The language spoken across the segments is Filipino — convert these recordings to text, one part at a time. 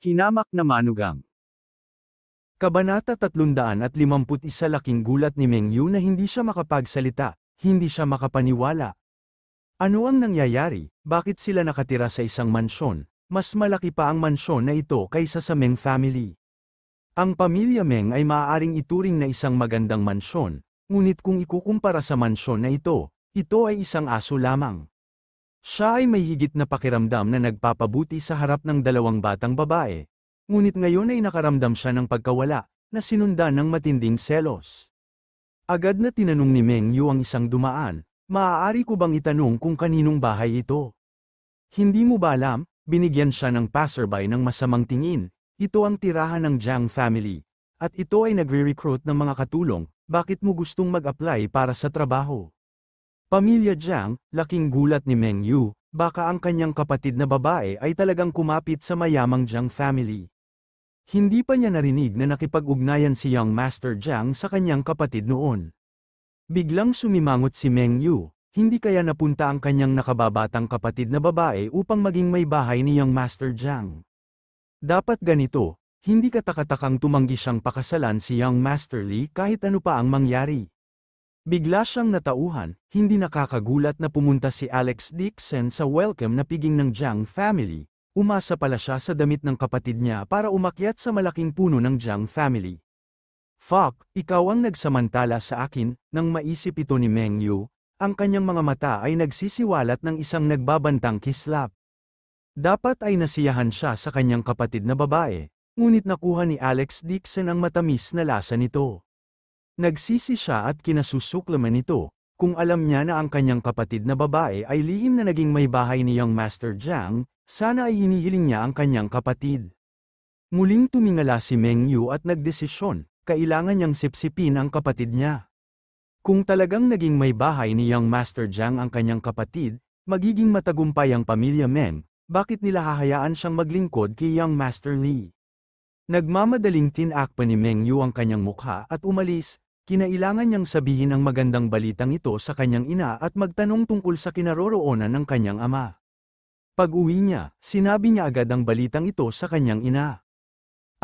Hinamak na manugang. Kabanata 351. Laking gulat ni Meng Yu na hindi siya makapagsalita, hindi siya makapaniwala. Ano ang nangyayari? Bakit sila nakatira sa isang mansyon? Mas malaki pa ang mansyon na ito kaysa sa Meng family. Ang pamilya Meng ay maaaring ituring na isang magandang mansyon, ngunit kung ikukumpara sa mansyon na ito ay isang aso lamang. Siya ay may higit na pakiramdam na nagpapabuti sa harap ng dalawang batang babae. Ngunit ngayon ay nakaramdam siya ng pagkawala, na sinundan ng matinding selos. Agad na tinanong ni Meng Yu ang isang dumaan, maaari ko bang itanong kung kaninong bahay ito? Hindi mo ba alam? Binigyan siya ng passerby ng masamang tingin. Ito ang tirahan ng Jiang family. At ito ay nagre-recruit ng mga katulong, bakit mo gustong mag-apply para sa trabaho? Pamilya Jiang, laking gulat ni Meng Yu, baka ang kanyang kapatid na babae ay talagang kumapit sa mayamang Jiang family. Hindi pa niya narinig na nakipag-ugnayan si Young Master Jiang sa kanyang kapatid noon. Biglang sumimangot si Meng Yu, hindi kaya napunta ang kanyang nakababatang kapatid na babae upang maging may bahay ni Young Master Jiang. Dapat ganito, hindi katakatakang tumanggi siyang pakasalan si Young Master Li kahit ano pa ang mangyari. Bigla siyang natauhan, hindi nakakagulat na pumunta si Alex Dixon sa welcome na piging ng Jiang family. Umasa pala siya sa damit ng kapatid niya para umakyat sa malaking puno ng Jiang family. Fuck, ikaw ang nagsamantala sa akin, nang maisip ito ni Meng Yu, ang kanyang mga mata ay nagsisiwalat ng isang nagbabantang kislap. Dapat ay nasiyahan siya sa kanyang kapatid na babae, ngunit nakuha ni Alex Dixon ang matamis na lasa nito. Nagsisi siya at kinasusuklaman nito, kung alam niya na ang kanyang kapatid na babae ay lihim na naging may bahay ni Young Master Jiang, sana ay hinihiling niya ang kanyang kapatid. Muling tumingala si Meng Yu at nagdesisyon, kailangan niyang sipsipin ang kapatid niya. Kung talagang naging may bahay ni Young Master Jiang ang kanyang kapatid, magiging matagumpay ang pamilya Meng, bakit nila hahayaan siyang maglingkod kay Young Master Li? Nagmamadaling tinak pa ni Meng Yu ang kanyang mukha at umalis. Kinailangan niyang sabihin ang magandang balitang ito sa kanyang ina at magtanong tungkol sa kinaroroonan ng kanyang ama. Pag-uwi niya, sinabi niya agad ang balitang ito sa kanyang ina.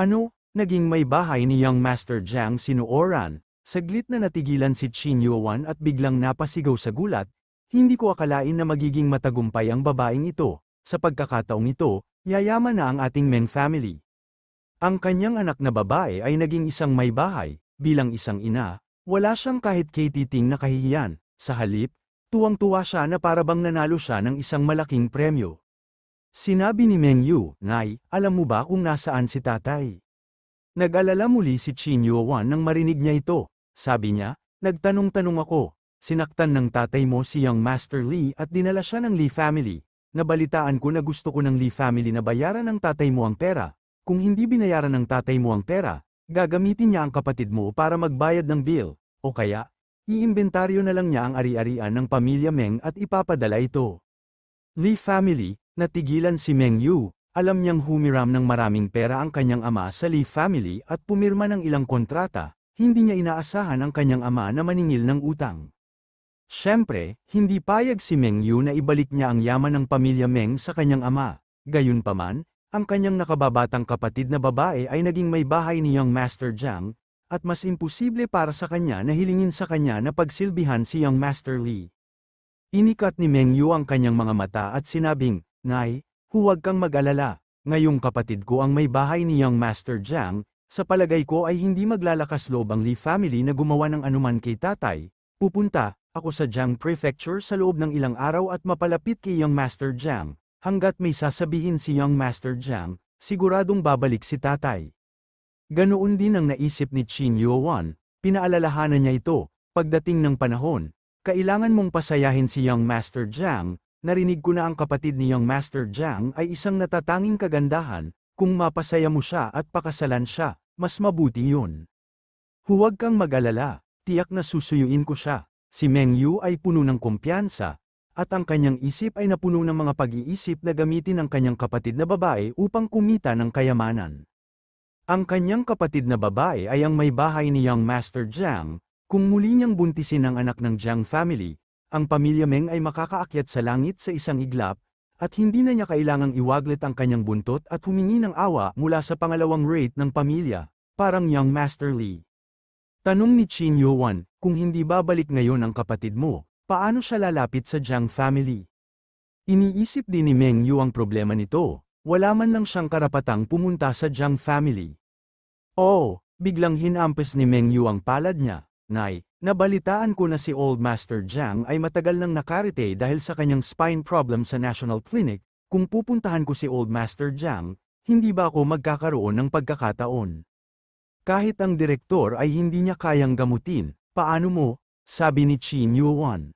Ano, naging may bahay ni Young Master Jiang sinooran, saglit na natigilan si Qin Yuan at biglang napasigaw sa gulat, hindi ko akalain na magiging matagumpay ang babaeng ito, sa pagkakataong ito, yayaman na ang ating Meng family. Ang kanyang anak na babae ay naging isang may bahay. Bilang isang ina, wala siyang kahit katiting na kahihiyan, sa halip, tuwang-tuwa siya na parabang nanalo siya ng isang malaking premyo. Sinabi ni Meng Yu, Nay, alam mo ba kung nasaan si tatay? Nag-alala muli si Qin Yuan nang marinig niya ito, sabi niya, nagtanong-tanong ako, sinaktan ng tatay mo si Young Master Li at dinala siya ng Li family, nabalitaan ko na gusto ko ng Li family na bayaran ng tatay mo ang pera, kung hindi binayaran ng tatay mo ang pera, gagamitin niya ang kapatid mo para magbayad ng bill, o kaya, iimbentaryo na lang niya ang ari-arian ng pamilya Meng at ipapadala ito. Li family, natigilan si Meng Yu, alam niyang humiram ng maraming pera ang kanyang ama sa Li family at pumirma ng ilang kontrata, hindi niya inaasahan ang kanyang ama na maningil ng utang. Siyempre, hindi payag si Meng Yu na ibalik niya ang yaman ng pamilya Meng sa kanyang ama, gayunpaman, ang kanyang nakababatang kapatid na babae ay naging may bahay ni Young Master Jiang, at mas imposible para sa kanya na hilingin sa kanya na pagsilbihan si Young Master Li. Inikat ni Meng Yu ang kanyang mga mata at sinabing, Nay, huwag kang mag-alala, ngayong kapatid ko ang may bahay ni Young Master Jiang, sa palagay ko ay hindi maglalakas loob ang Li family na gumawa ng anuman kay tatay, pupunta ako sa Jiang Prefecture sa loob ng ilang araw at mapalapit kay Young Master Jiang. Hanggat may sasabihin si Young Master Jiang, siguradong babalik si tatay. Ganoon din ang naisip ni Qin Yuan, pinaalalahanan niya ito, pagdating ng panahon, kailangan mong pasayahin si Young Master Jiang, narinig ko na ang kapatid ni Young Master Jiang ay isang natatanging kagandahan, kung mapasaya mo siya at pakasalan siya, mas mabuti yun. Huwag kang mag-alala, tiyak na susuyuin ko siya, si Meng Yu ay puno ng kumpiyansa, at ang kanyang isip ay napuno ng mga pag-iisip na gamitin ang kanyang kapatid na babae upang kumita ng kayamanan. Ang kanyang kapatid na babae ay ang may bahay ni Young Master Jiang, kung muli niyang buntisin ang anak ng Jiang family, ang pamilya Meng ay makakaakyat sa langit sa isang iglap, at hindi na niya kailangang iwaglit ang kanyang buntot at humingi ng awa mula sa pangalawang rate ng pamilya, parang young Master Lee. Tanong ni Qin Yuan, kung hindi babalik ngayon ang kapatid mo, paano siya lalapit sa Jiang family? Iniisip din ni Meng Yu ang problema nito, wala man lang siyang karapatang pumunta sa Jiang family. Oh, biglang hinampas ni Meng Yu ang palad niya. Nay, nabalitaan ko na si Old Master Jiang ay matagal nang nakarite dahil sa kanyang spine problem sa National Clinic. Kung pupuntahan ko si Old Master Jiang, hindi ba ako magkakaroon ng pagkakataon? Kahit ang direktor ay hindi niya kayang gamutin, paano mo? Sabi ni Qin Yuan.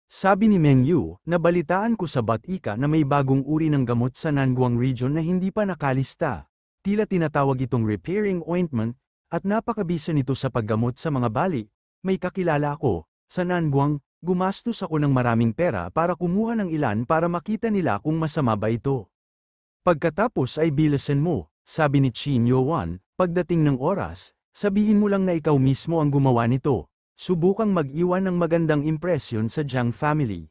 Sabi ni Meng Yu, nabalitaan ko sa Batika na may bagong uri ng gamot sa Nanguang region na hindi pa nakalista. Tila tinatawag itong repairing ointment, at napakabisa nito sa paggamot sa mga bali. May kakilala ako, sa Nanguang, gumastos ako ng maraming pera para kumuha ng ilan para makita nila kung masama ba ito. Pagkatapos ay bilasan mo, sabi ni Qin Yuan, pagdating ng oras, sabihin mo lang na ikaw mismo ang gumawa nito. Subukang mag-iwan ng magandang impresyon sa Jiang family.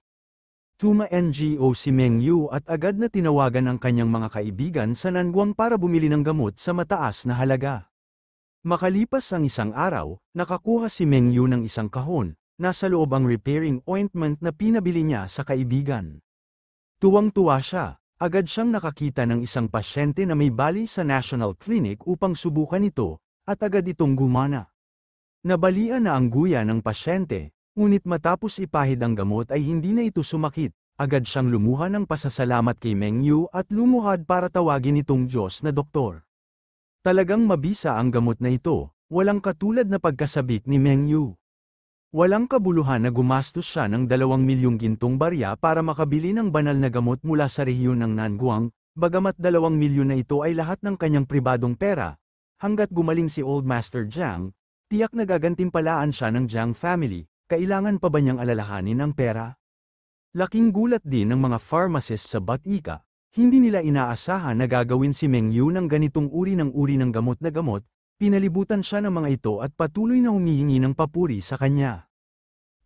Tuma-NGO si Meng Yu at agad na tinawagan ang kanyang mga kaibigan sa Nanguang para bumili ng gamot sa mataas na halaga. Makalipas ang isang araw, nakakuha si Meng Yu ng isang kahon, nasa loob ang repairing ointment na pinabili niya sa kaibigan. Tuwang-tuwa siya, agad siyang nakakita ng isang pasyente na may bali sa National Clinic upang subukan ito, at agad itong gumana. Nabalian na ang guya ng pasyente, ngunit matapos ipahid ang gamot ay hindi na ito sumakit, agad siyang lumuha ng pasasalamat kay Meng Yu at lumuhad para tawagin itong Diyos na doktor. Talagang mabisa ang gamot na ito, walang katulad na pagkasabik ni Meng Yu. Walang kabuluhan na gumastos siya ng 2 milyong gintong barya para makabili ng banal na gamot mula sa rehiyon ng Nanguang, bagamat 2 milyon na ito ay lahat ng kanyang pribadong pera. Hanggat gumaling si Old Master Jiang, tiyak na gagantimpalaan siya ng Jiang family, kailangan pa ba niyang alalahanin ang pera? Laking gulat din ng mga pharmacist sa Batika. Hindi nila inaasahan na gagawin si Meng Yu ng ganitong uri ng gamot na gamot, pinalibutan siya ng mga ito at patuloy na humihingi ng papuri sa kanya.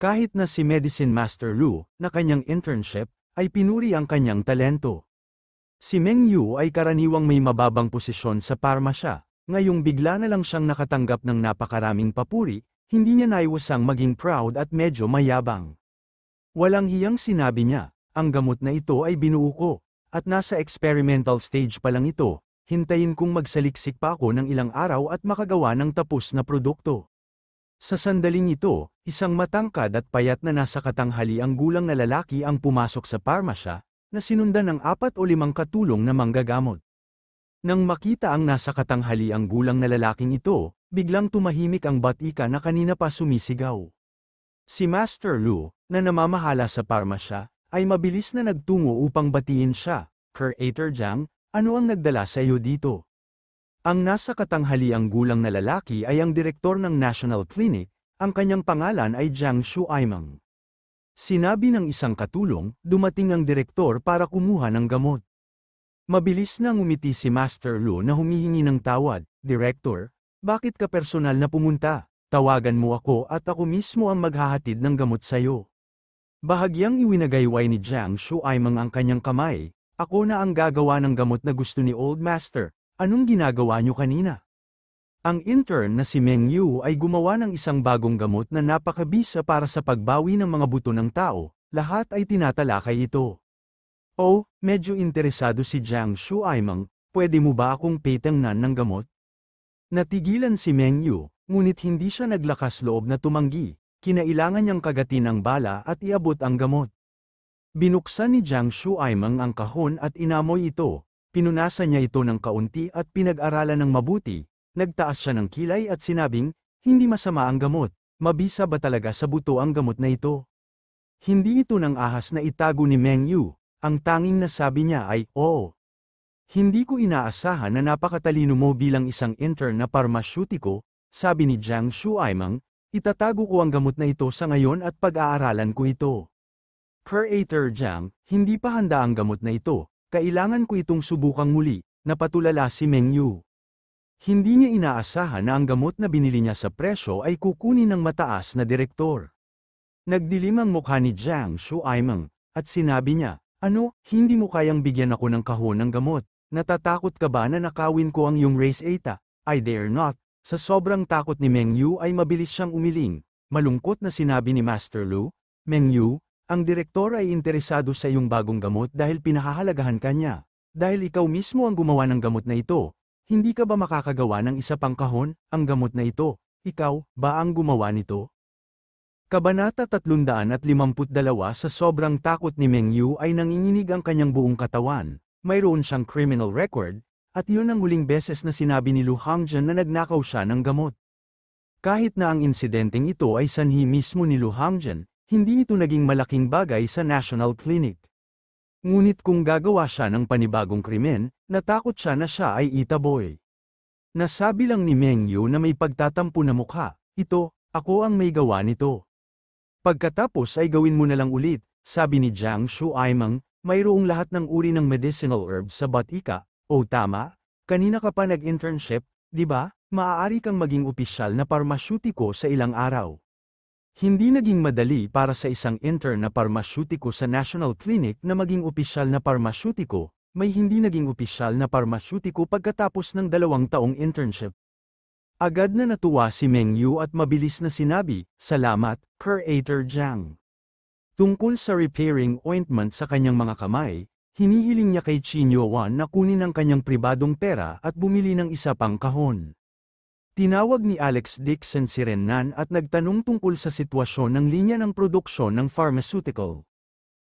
Kahit na si Medicine Master Lu, na kanyang internship, ay pinuri ang kanyang talento. Si Meng Yu ay karaniwang may mababang posisyon sa parmasya, ngayong bigla na lang siyang nakatanggap ng napakaraming papuri, hindi niya naiwasang maging proud at medyo mayabang. Walang hiyang sinabi niya, ang gamot na ito ay binuo ko. At nasa experimental stage pa lang ito, hintayin kong magsaliksik pa ako ng ilang araw at makagawa ng tapos na produkto. Sa sandaling ito, isang matangkad at payat na nasa katanghaliang gulang na lalaki ang pumasok sa parmasya, na sinundan ng 4 o 5 katulong na manggagamot. Nang makita ang nasa katanghaliang gulang na lalaking ito, biglang tumahimik ang Batika na kanina pa sumisigaw. Si Master Lu, na namamahala sa parmasya, ay mabilis na nagtungo upang batiin siya. Creator Jiang, ano ang nagdala sa iyo dito? Ang nasa katanghaliang gulang na lalaki ay ang direktor ng National Clinic, ang kanyang pangalan ay Jiang Shuaimeng. Sinabi ng isang katulong, dumating ang direktor para kumuha ng gamot. Mabilis na ngumiti si Master Lu na humihingi ng tawad. Director, bakit ka personal na pumunta? Tawagan mo ako at ako mismo ang maghahatid ng gamot sa iyo. Bahagyang iwinagayway ni Jiang Shuaimeng ang kanyang kamay. Ako na ang gagawa ng gamot na gusto ni Old Master. Anong ginagawa niyo kanina? Ang intern na si Meng Yu ay gumawa ng isang bagong gamot na napakabisa para sa pagbawi ng mga buto ng tao. Lahat ay tinatalakay ito. Oh, medyo interesado si Jiang Shuaimeng. Pwede mo ba akong petangnan ng gamot? Natigilan si Meng Yu, ngunit hindi siya naglakas loob na tumanggi. Kinailangan niyang kagatin ang bala at iabot ang gamot. Binuksan ni Jiang Shuaimeng ang kahon at inamoy ito, pinunasan niya ito ng kaunti at pinag-aralan ng mabuti, nagtaas siya ng kilay at sinabing, hindi masama ang gamot, mabisa ba talaga sa buto ang gamot na ito? Hindi ito ng ahas na itago ni Meng Yu, ang tanging nasabi niya ay, oo. Hindi ko inaasahan na napakatalino mo bilang isang intern na parmasyutiko, sabi ni Jiang Shuaimeng. Itatago ko ang gamot na ito sa ngayon at pag-aaralan ko ito. Creator Jiang, hindi pa handa ang gamot na ito, kailangan ko itong subukang muli, napatulala si Meng Yu. Hindi niya inaasahan na ang gamot na binili niya sa presyo ay kukunin ng mataas na direktor. Nagdilim ang mukha ni Jiang Shuaimeng, at sinabi niya, Ano, hindi mo kayang bigyan ako ng kahon ng gamot? Natatakot ka ba na nakawin ko ang iyong race eta? I dare not. Sa sobrang takot ni Meng Yu ay mabilis siyang umiling. Malungkot na sinabi ni Master Lu, Meng Yu, ang direktor ay interesado sa iyong bagong gamot dahil pinahahalagahan ka niya. Dahil ikaw mismo ang gumawa ng gamot na ito. Hindi ka ba makakagawa ng isa pang kahon, ang gamot na ito? Ikaw, ba ang gumawa nito? Kabanata 352 sa sobrang takot ni Meng Yu ay nanginginig ang kanyang buong katawan, mayroon siyang criminal record, at yun ang huling beses na sinabi ni Lu Hongjian na nagnakaw siya ng gamot. Kahit na ang insidenteng ito ay sanhi mismo ni Lu Hongjian, hindi ito naging malaking bagay sa National Clinic. Ngunit kung gagawa siya ng panibagong krimen, natakot siya na siya ay itaboy. Nasabi lang ni Meng Yu na may pagtatampo na mukha, ako ang may gawa nito. Pagkatapos ay gawin mo na lang ulit, sabi ni Jiang Shuaimeng, mayroong lahat ng uri ng medicinal herbs sa Batika, tama, kanina ka pa nag-internship, di ba? Maaari kang maging opisyal na parmasyutiko sa ilang araw. Hindi naging madali para sa isang intern na parmasyutiko sa National Clinic na maging opisyal na parmasyutiko, may hindi naging opisyal na parmasyutiko pagkatapos ng 2 taong internship. Agad na natuwa si Meng Yu at mabilis na sinabi, salamat, Curator Jiang. Tungkol sa repairing ointment sa kanyang mga kamay, hinihiling niya kay Qin Yuan na kunin ang kanyang pribadong pera at bumili ng isa pang kahon. Tinawag ni Alex Dixon si Renan at nagtanong tungkol sa sitwasyon ng linya ng produksyon ng pharmaceutical.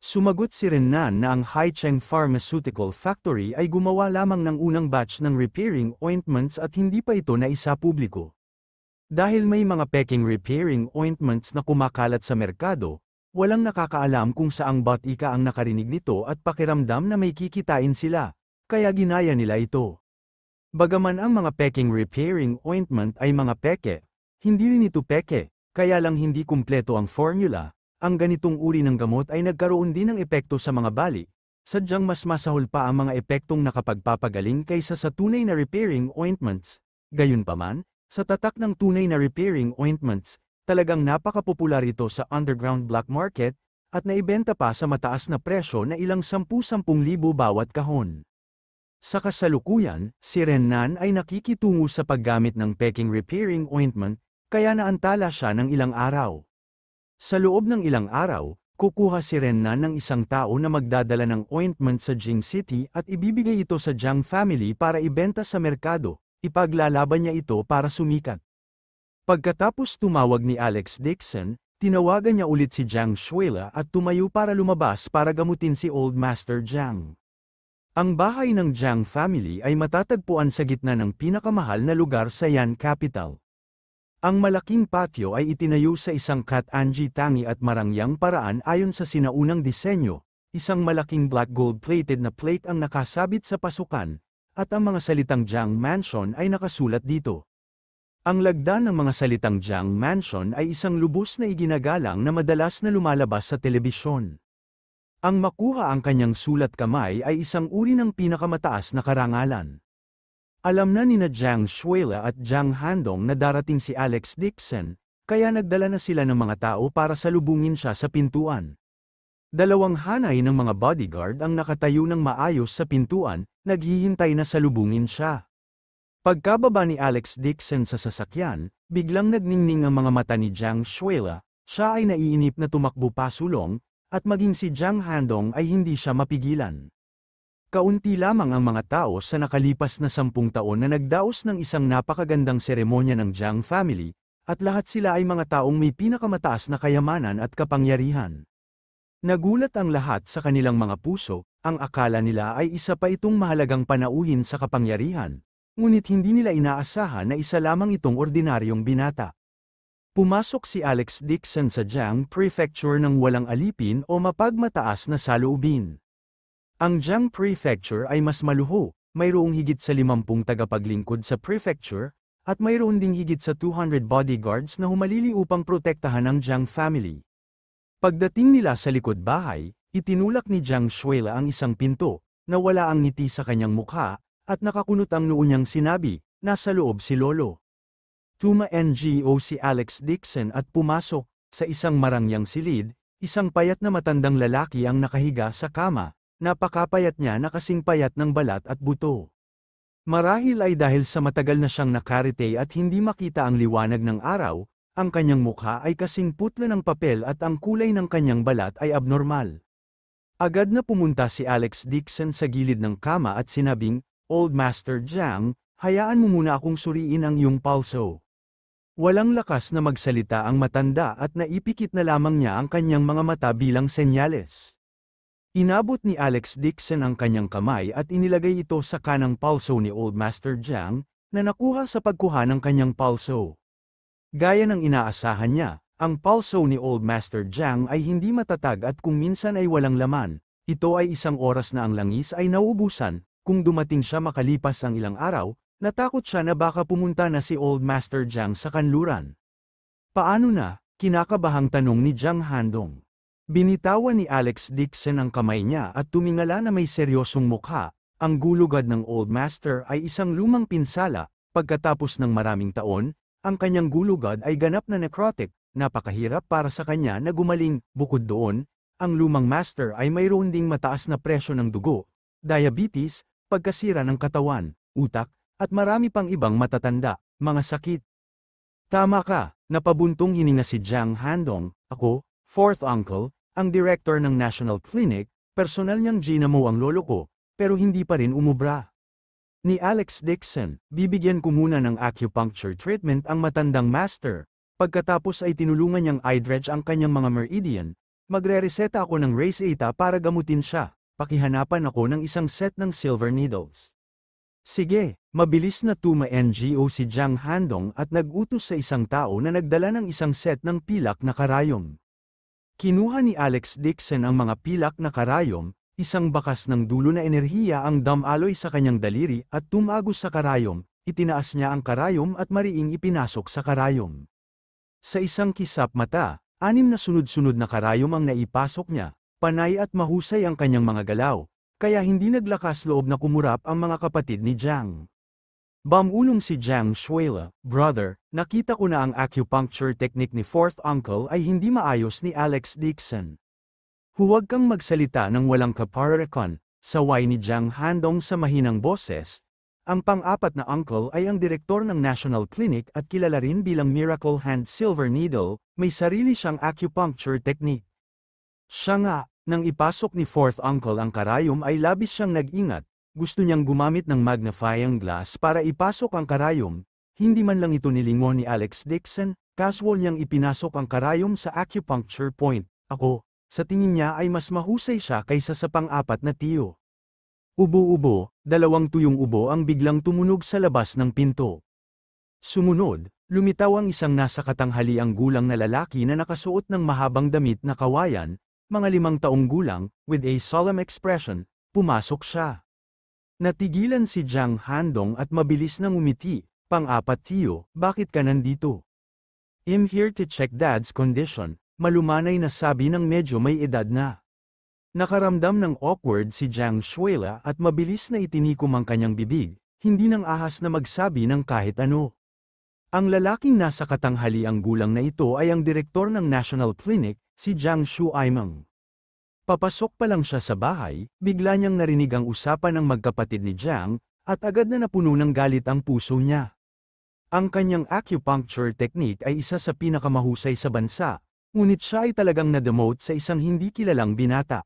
Sumagot si Renan na ang Haicheng Pharmaceutical Factory ay gumawa lamang ng unang batch ng repairing ointments at hindi pa ito naisa publiko. Dahil may mga peking repairing ointments na kumakalat sa merkado, walang nakakaalam kung saang Batika ang nakarinig nito at pakiramdam na may kikitain sila, kaya ginaya nila ito. Bagaman ang mga peking repairing ointment ay mga peke, hindi rin ito peke, kaya lang hindi kumpleto ang formula. Ang ganitong uri ng gamot ay nagkaroon din ng epekto sa mga bali, sadyang mas masahol pa ang mga epektong nakapagpapagaling kaysa sa tunay na repairing ointments. Gayunpaman, sa tatak ng tunay na repairing ointments, talagang napakapopular ito sa underground black market, at naibenta pa sa mataas na presyo na ilang 10,000 bawat kahon. Sa kasalukuyan, si Renan ay nakikitungo sa paggamit ng peking repairing ointment, kaya naantala siya ng ilang araw. Sa loob ng ilang araw, kukuha si Renan ng isang tao na magdadala ng ointment sa Jing City at ibibigay ito sa Jiang family para ibenta sa merkado, ipaglalaban niya ito para sumikat. Pagkatapos tumawag ni Alex Dixon, tinawagan niya ulit si Jiang Shuila at tumayo para lumabas para gamutin si Old Master Jiang. Ang bahay ng Jiang family ay matatagpuan sa gitna ng pinakamahal na lugar sa Yan Capital. Ang malaking patio ay itinayo sa isang kat-anji tangi at marangyang paraan ayon sa sinaunang disenyo, isang malaking black gold-plated na plate ang nakasabit sa pasukan, at ang mga salitang Jiang Mansion ay nakasulat dito. Ang lagda ng mga salitang Jiang Mansion ay isang lubos na iginagalang na madalas na lumalabas sa telebisyon. Ang makuha ang kanyang sulat kamay ay isang uri ng pinakamataas na karangalan. Alam na nina Jiang Shuila at Jiang Handong na darating si Alex Dixon, kaya nagdala na sila ng mga tao para salubungin siya sa pintuan. 2 hanay ng mga bodyguard ang nakatayo ng maayos sa pintuan, naghihintay na salubungin siya. Pagkababa ni Alex Dixon sa sasakyan, biglang nagningning ang mga mata ni Jiang Shuila, siya ay naiinip na tumakbo pasulong, at maging si Jiang Handong ay hindi siya mapigilan. Kaunti lamang ang mga tao sa nakalipas na 10 taon na nagdaos ng isang napakagandang seremonya ng Jiang family, at lahat sila ay mga taong may pinakamataas na kayamanan at kapangyarihan. Nagulat ang lahat sa kanilang mga puso, ang akala nila ay isa pa itong mahalagang panauhin sa kapangyarihan, ngunit hindi nila inaasahan na isa lamang itong ordinaryong binata. Pumasok si Alex Dixon sa Jiang Prefecture ng walang alipin o mapagmataas na saloobin. Ang Jiang Prefecture ay mas maluho, mayroong higit sa 50 tagapaglingkod sa prefecture, at mayroon ding higit sa 200 bodyguards na humalili upang protektahan ang Jiang family. Pagdating nila sa likod bahay, itinulak ni Jiang Shuila ang isang pinto, na wala ang ngiti sa kanyang mukha, at nakakunot ang noo niyang sinabi, nasa loob si Lolo. Tuma-NGO si Alex Dixon at pumasok, sa isang marangyang silid, Isang payat na matandang lalaki ang nakahiga sa kama, napakapayat niya na kasing payat ng balat at buto. Marahil ay dahil sa matagal na siyang nakarite at hindi makita ang liwanag ng araw, ang kanyang mukha ay kasing putla ng papel at ang kulay ng kanyang balat ay abnormal. Agad na pumunta si Alex Dixon sa gilid ng kama at sinabing, "Old Master Jiang, hayaan mo muna akong suriin ang iyong pulso." Walang lakas na magsalita ang matanda at naipikit na lamang niya ang kanyang mga mata bilang senyales. Inabot ni Alex Dixon ang kanyang kamay at inilagay ito sa kanang pulso ni Old Master Jiang, na nakuha sa pagkuha ng kanyang pulso. Gaya ng inaasahan niya, ang pulso ni Old Master Jiang ay hindi matatag at kung minsan ay walang laman. Ito ay isang oras na ang langis ay nauubusan. Kung dumating siya makalipas ang ilang araw, natakot siya na baka pumunta na si Old Master Jiang sa kanluran. "Paano na?" kinakabahang tanong ni Jiang Handong. Binitawan ni Alex Dixon ang kamay niya at tumingala na may seryosong mukha. Ang gulugad ng Old Master ay isang lumang pinsala. Pagkatapos ng maraming taon, ang kanyang gulugad ay ganap na necrotic. Napakahirap para sa kanya na gumaling. Bukod doon, ang lumang master ay mayroon ding mataas na presyo ng dugo, diabetes, pagkasira ng katawan, utak, at marami pang ibang matatanda, mga sakit. "Tama ka," napabuntong hininga si Jiang Handong. "Ako, fourth uncle, ang director ng National Clinic, personal niyang ginamo ang lolo ko, pero hindi pa rin umubra." Ni Alex Dixon, "Bibigyan ko muna ng acupuncture treatment ang matandang master. Pagkatapos ay tinulungan niyang i-dredge ang kanyang mga meridian. Magre-reseta ako ng Raceata para gamutin siya. Pakihanapan ako ng isang set ng silver needles." "Sige." Mabilis na tuma-NGO si Jiang Handong at nag-utos sa isang tao na nagdala ng isang set ng pilak na karayom. Kinuha ni Alex Dixon ang mga pilak na karayom, isang bakas ng dulo na enerhiya ang damaloy sa kanyang daliri at tumagos sa karayom, itinaas niya ang karayom at mariing ipinasok sa karayom. Sa isang kisap mata, 6 na sunod-sunod na karayom ang naipasok niya, panay at mahusay ang kanyang mga galaw, kaya hindi naglakas loob na kumurap ang mga kapatid ni Jiang. Bumulong si Jiang Shuila, "Brother, nakita ko na ang acupuncture technique ni fourth uncle ay hindi maayos ni Alex Dixon. Huwag kang magsalita ng walang kaparekan," saway ni Jiang Handong sa mahinang boses. Ang pang-apat na uncle ay ang direktor ng National Clinic at kilala rin bilang Miracle Hand Silver Needle, may sarili siyang acupuncture technique. Siya nga, nang ipasok ni fourth uncle ang karayom ay labis siyang nag-ingat. Gusto niyang gumamit ng magnifying glass para ipasok ang karayom. Hindi man lang ito nilingon ni Alex Dixon, casual niyang ipinasok ang karayom sa acupuncture point. Sa tingin niya ay mas mahusay siya kaysa sa pang-apat na tiyo. Ubo-ubo, 2 tuyong ubo ang biglang tumunog sa labas ng pinto. Sumunod, lumitaw ang isang nasa katanghaliang gulang na lalaki na nakasuot ng mahabang damit na kawayan, mga 5 taong gulang, with a solemn expression. Pumasok siya. Natigilan si Jiang Handong at mabilis nang umiti. "Pang-apat tiyo, bakit ka nandito?" "I'm here to check Dad's condition," malumanay na sabi ng medyo may edad na. Nakaramdam ng awkward si Jiang Shuila at mabilis na itinikom ang kanyang bibig, hindi nang ahas na magsabi ng kahit ano. Ang lalaking nasa katanghaliang gulang na ito ay ang direktor ng National Clinic, si Jiang Shuaimeng. Papasok pa lang siya sa bahay, bigla niyang narinig ang usapan ng magkapatid ni Jiang, at agad na napuno ng galit ang puso niya. Ang kanyang acupuncture technique ay isa sa pinakamahusay sa bansa, ngunit siya ay talagang na-demote sa isang hindi kilalang binata.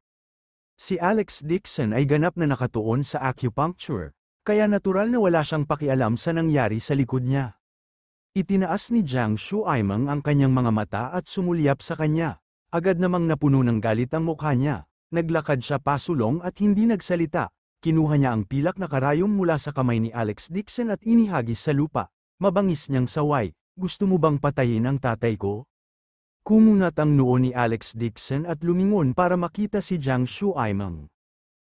Si Alex Dixon ay ganap na nakatuon sa acupuncture, kaya natural na wala siyang pakialam sa nangyari sa likod niya. Itinaas ni Jiang Shuaimeng ang kanyang mga mata at sumulyap sa kanya. Agad namang napuno ng galit ang mukha niya. Naglakad siya pasulong at hindi nagsalita. Kinuha niya ang pilak na karayom mula sa kamay ni Alex Dixon at inihagis sa lupa. Mabangis niyang saway, "Gusto mo bang patayin ang tatay ko?" Kumunat ang noo ni Alex Dixon at lumingon para makita si Jiang Shuaimeng.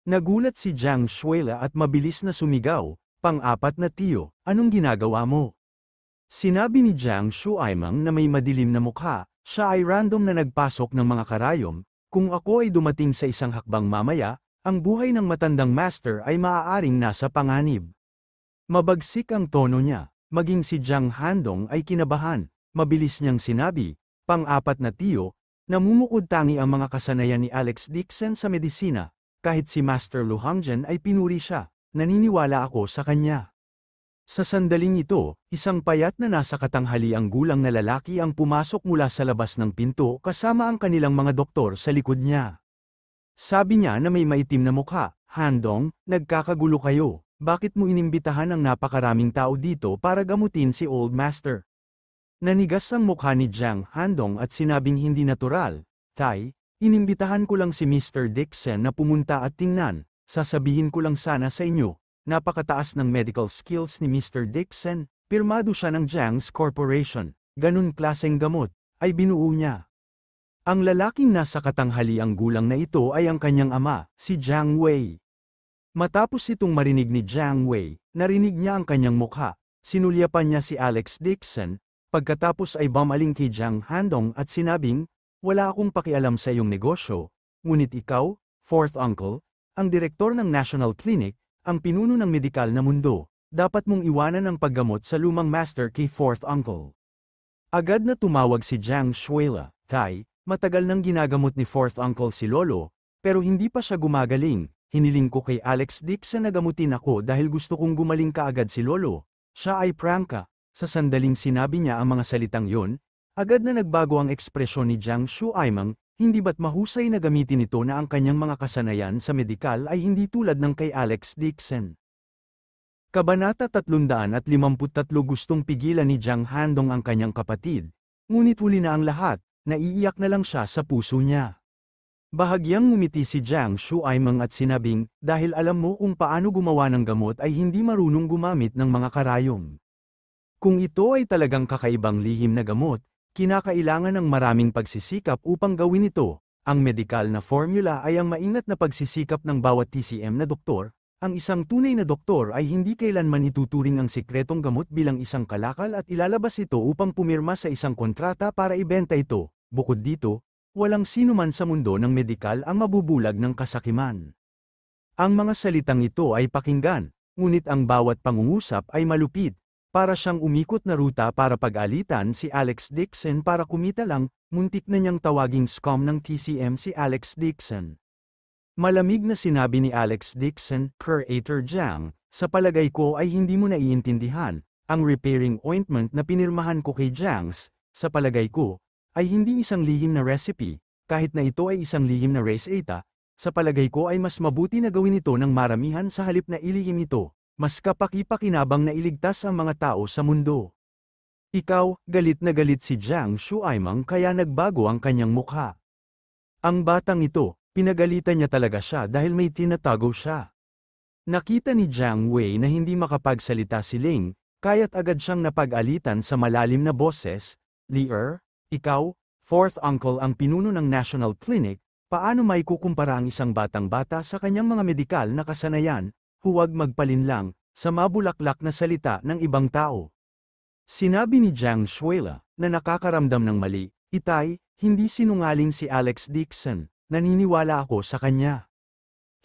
Nagulat si Jiang Shuila at mabilis na sumigaw, "Pang-apat na tiyo, anong ginagawa mo?" Sinabi ni Jiang Shuaimeng na may madilim na mukha. Siya ay random na nagpasok ng mga karayom. "Kung ako ay dumating sa isang hakbang mamaya, ang buhay ng matandang master ay maaaring nasa panganib." Mabagsik ang tono niya. Maging si Jiang Handong ay kinabahan. Mabilis niyang sinabi, "Pang-apat na tiyo, Namumukod-tangi ang mga kasanayan ni Alex Dixon sa medisina, kahit si Master Lu Hongjian ay pinuri siya, naniniwala ako sa kanya. Sa sandaling ito, isang payat na nasa katanghaliang gulang na lalaki ang pumasok mula sa labas ng pinto kasama ang kanilang mga doktor sa likod niya. Sabi niya na may maitim na mukha, "Handong, nagkakagulo kayo, bakit mo inimbitahan ang napakaraming tao dito para gamutin si Old Master?" Nanigas ang mukha ni Jiang Handong at sinabing hindi natural, "Tay, inimbitahan ko lang si Mr. Dixon na pumunta at tingnan, sasabihin ko lang sana sa inyo, napakataas ng medical skills ni Mr. Dixon, pirmado siya ng Jiang's Corporation, ganun klaseng gamot, ay binuo niya." Ang lalaking nasa katanghaliang gulang na ito ay ang kanyang ama, si Jiang Wei. Matapos itong marinig ni Jiang Wei, narinig niya ang kanyang mukha, sinulyapan niya si Alex Dixon, pagkatapos ay bumaling kay Jiang Handong at sinabing, "Wala akong pakialam sa iyong negosyo, ngunit ikaw, fourth uncle, ang direktor ng National Clinic, ang pinuno ng medikal na mundo, dapat mong iwanan ang paggamot sa lumang master kay fourth uncle." Agad na tumawag si Jiang Shuila, "Tay, matagal nang ginagamot ni fourth uncle si Lolo, pero hindi pa siya gumagaling, hiniling ko kay Alex Dixon na gamutin ako dahil gusto kong gumaling kaagad si Lolo, siya ay prangka." Sa sandaling sinabi niya ang mga salitang yon, agad na nagbago ang ekspresyon ni Jiang Shuaimang, hindi ba't mahusay na gamitin ito na ang kanyang mga kasanayan sa medikal ay hindi tulad ng kay Alex Dixon. Kabanata 353 Gustong pigilan ni Jiang Handong ang kanyang kapatid, ngunit huli na ang lahat, naiiyak na lang siya sa puso niya. Bahagyang ngumiti si Jiang Shuaimang at sinabing, "Dahil alam mo kung paano gumawa ng gamot ay hindi marunong gumamit ng mga karayom. Kung ito ay talagang kakaibang lihim na gamot, kinakailangan ng maraming pagsisikap upang gawin ito. Ang medikal na formula ay ang maingat na pagsisikap ng bawat TCM na doktor. Ang isang tunay na doktor ay hindi kailanman ituturing ang sikretong gamot bilang isang kalakal at ilalabas ito upang pumirma sa isang kontrata para ibenta ito. Bukod dito, walang sinuman sa mundo ng medikal ang mabubulag ng kasakiman." Ang mga salitang ito ay pakinggan, ngunit ang bawat pangungusap ay malupit. Para siyang umikot na ruta para pag-alitan si Alex Dixon para kumita lang, muntik na niyang tawaging scum ng TCM si Alex Dixon. Malamig na sinabi ni Alex Dixon, "Creator Jiang, sa palagay ko ay hindi mo naiintindihan, ang repairing ointment na pinirmahan ko kay Jiang's, sa palagay ko, ay hindi isang lihim na recipe, kahit na ito ay isang lihim na reseta, sa palagay ko ay mas mabuti na gawin ito ng maramihan sa halip na ilihim ito. Mas kapaki-pakinabang na iligtas ang mga tao sa mundo." Ikaw, galit na galit si Jiang Shuaimang kaya nagbago ang kanyang mukha. Ang batang ito, pinagalitan niya talaga siya dahil may tinatago siya. Nakita ni Jiang Wei na hindi makapagsalita si Ling, kaya't agad siyang napag-alitan sa malalim na boses, "Li ikaw, fourth uncle ang pinuno ng National Clinic, paano may kukumpara ang isang batang-bata sa kanyang mga medikal na kasanayan? Huwag magpalinlang, sa mabulaklak na salita ng ibang tao." Sinabi ni Jiang Shuila, na nakakaramdam ng mali, "Itay, hindi sinungaling si Alex Dixon, naniniwala ako sa kanya."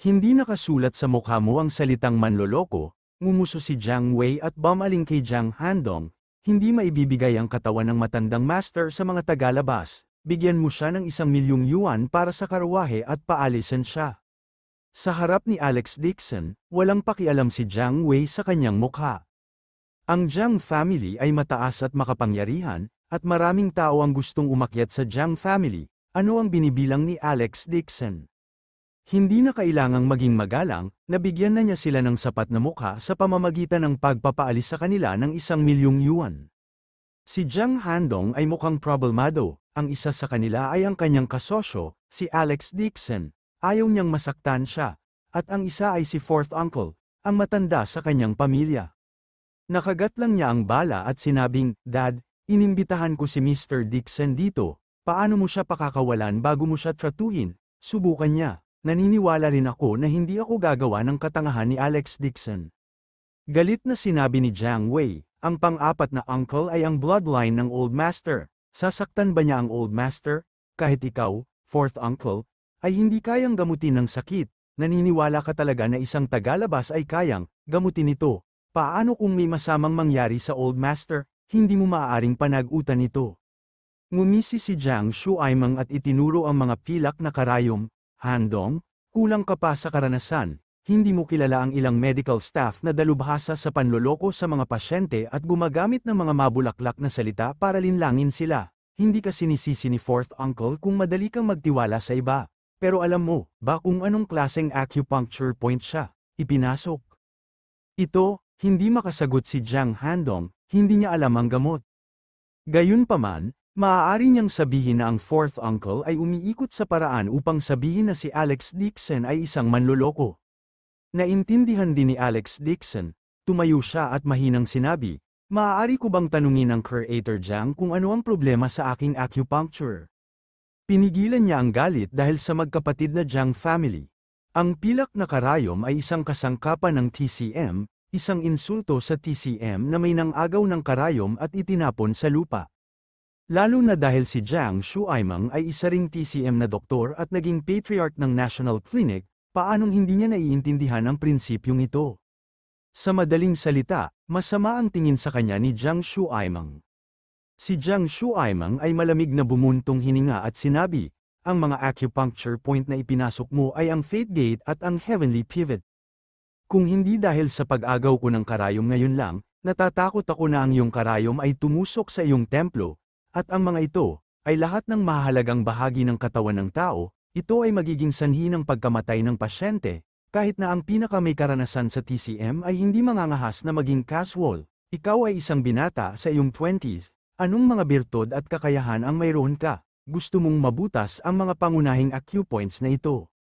"Hindi nakasulat sa mukha mo ang salitang manloloko," ngumuso si Jiang Wei at bumaling kay Jiang Handong, "Hindi maibibigay ang katawan ng matandang master sa mga tagalabas, bigyan mo siya ng 1,000,000 yuan para sa karwahe at paalisin siya." Sa harap ni Alex Dixon, walang pakialam si Jiang Wei sa kanyang mukha. Ang Jiang family ay mataas at makapangyarihan, at maraming tao ang gustong umakyat sa Jiang family. Ano ang binibilang ni Alex Dixon? Hindi na kailangang maging magalang, nabigyan na niya sila ng sapat na mukha sa pamamagitan ng pagpapaalis sa kanila ng 1,000,000 yuan. Si Jiang Handong ay mukhang problemado, ang isa sa kanila ay ang kanyang kasosyo, si Alex Dixon. Ayaw niyang masaktan siya, at ang isa ay si fourth uncle, ang matanda sa kanyang pamilya. Nakagat lang niya ang bala at sinabing, "Dad, inimbitahan ko si Mr. Dixon dito, paano mo siya pakakawalan bago mo siya tratuhin?" Subukan niya. Naniniwala rin ako na hindi ako gagawa ng katangahan ni Alex Dixon. Galit na sinabi ni Jiang Wei, "Ang pang-apat na uncle ay ang bloodline ng Old Master. Sasaktan ba niya ang Old Master? Kahit ikaw, fourth uncle, ay hindi kayang gamutin ng sakit. Naniniwala ka talaga na isang tagalabas ay kayang gamutin ito. Paano kung may masamang mangyari sa Old Master, hindi mo maaaring panag-utan ito?" Ngumisi si Jiang Shuaimeng at itinuro ang mga pilak na karayom. Handong, kulang ka pa sa karanasan, hindi mo kilala ang ilang medical staff na dalubhasa sa panloloko sa mga pasyente at gumagamit ng mga mabulaklak na salita para linlangin sila. Hindi ka sinisisi ni Fourth Uncle kung madali kang magtiwala sa iba. Pero alam mo ba kung anong klaseng acupuncture point siya ipinasok? Ito, hindi makasagot si Jiang Handong, hindi niya alam ang gamot. Gayunpaman, maaari niyang sabihin na ang Fourth Uncle ay umiikot sa paraan upang sabihin na si Alex Dixon ay isang manloloko. Naintindihan din ni Alex Dixon, tumayo siya at mahinang sinabi, maaari ko bang tanungin ang Creator Jiang kung ano ang problema sa aking acupuncture? Pinigilan niya ang galit dahil sa magkapatid na Jiang family. Ang pilak na karayom ay isang kasangkapan ng TCM, isang insulto sa TCM na may nangagaw ng karayom at itinapon sa lupa. Lalo na dahil si Jiang Shuaimeng ay isa ring TCM na doktor at naging patriarch ng National Clinic, paanong hindi niya naiintindihan ang prinsipyong ito? Sa madaling salita, masama ang tingin sa kanya ni Jiang Shuaimeng. Si Jiang Shuaimeng ay malamig na bumuntong hininga at sinabi, ang mga acupuncture point na ipinasok mo ay ang Fate Gate at ang Heavenly Pivot. Kung hindi dahil sa pag-agaw ko ng karayom ngayon lang, natatakot ako na ang iyong karayom ay tumusok sa iyong templo, at ang mga ito, ay lahat ng mahalagang bahagi ng katawan ng tao, ito ay magiging sanhi ng pagkamatay ng pasyente, kahit na ang pinaka may karanasan sa TCM ay hindi mangangahas na maging casual. Ikaw ay isang binata sa iyong 20s, anong mga birtud at kakayahan ang mayroon ka? Gusto mong mabutas ang mga pangunahing acupoints na ito.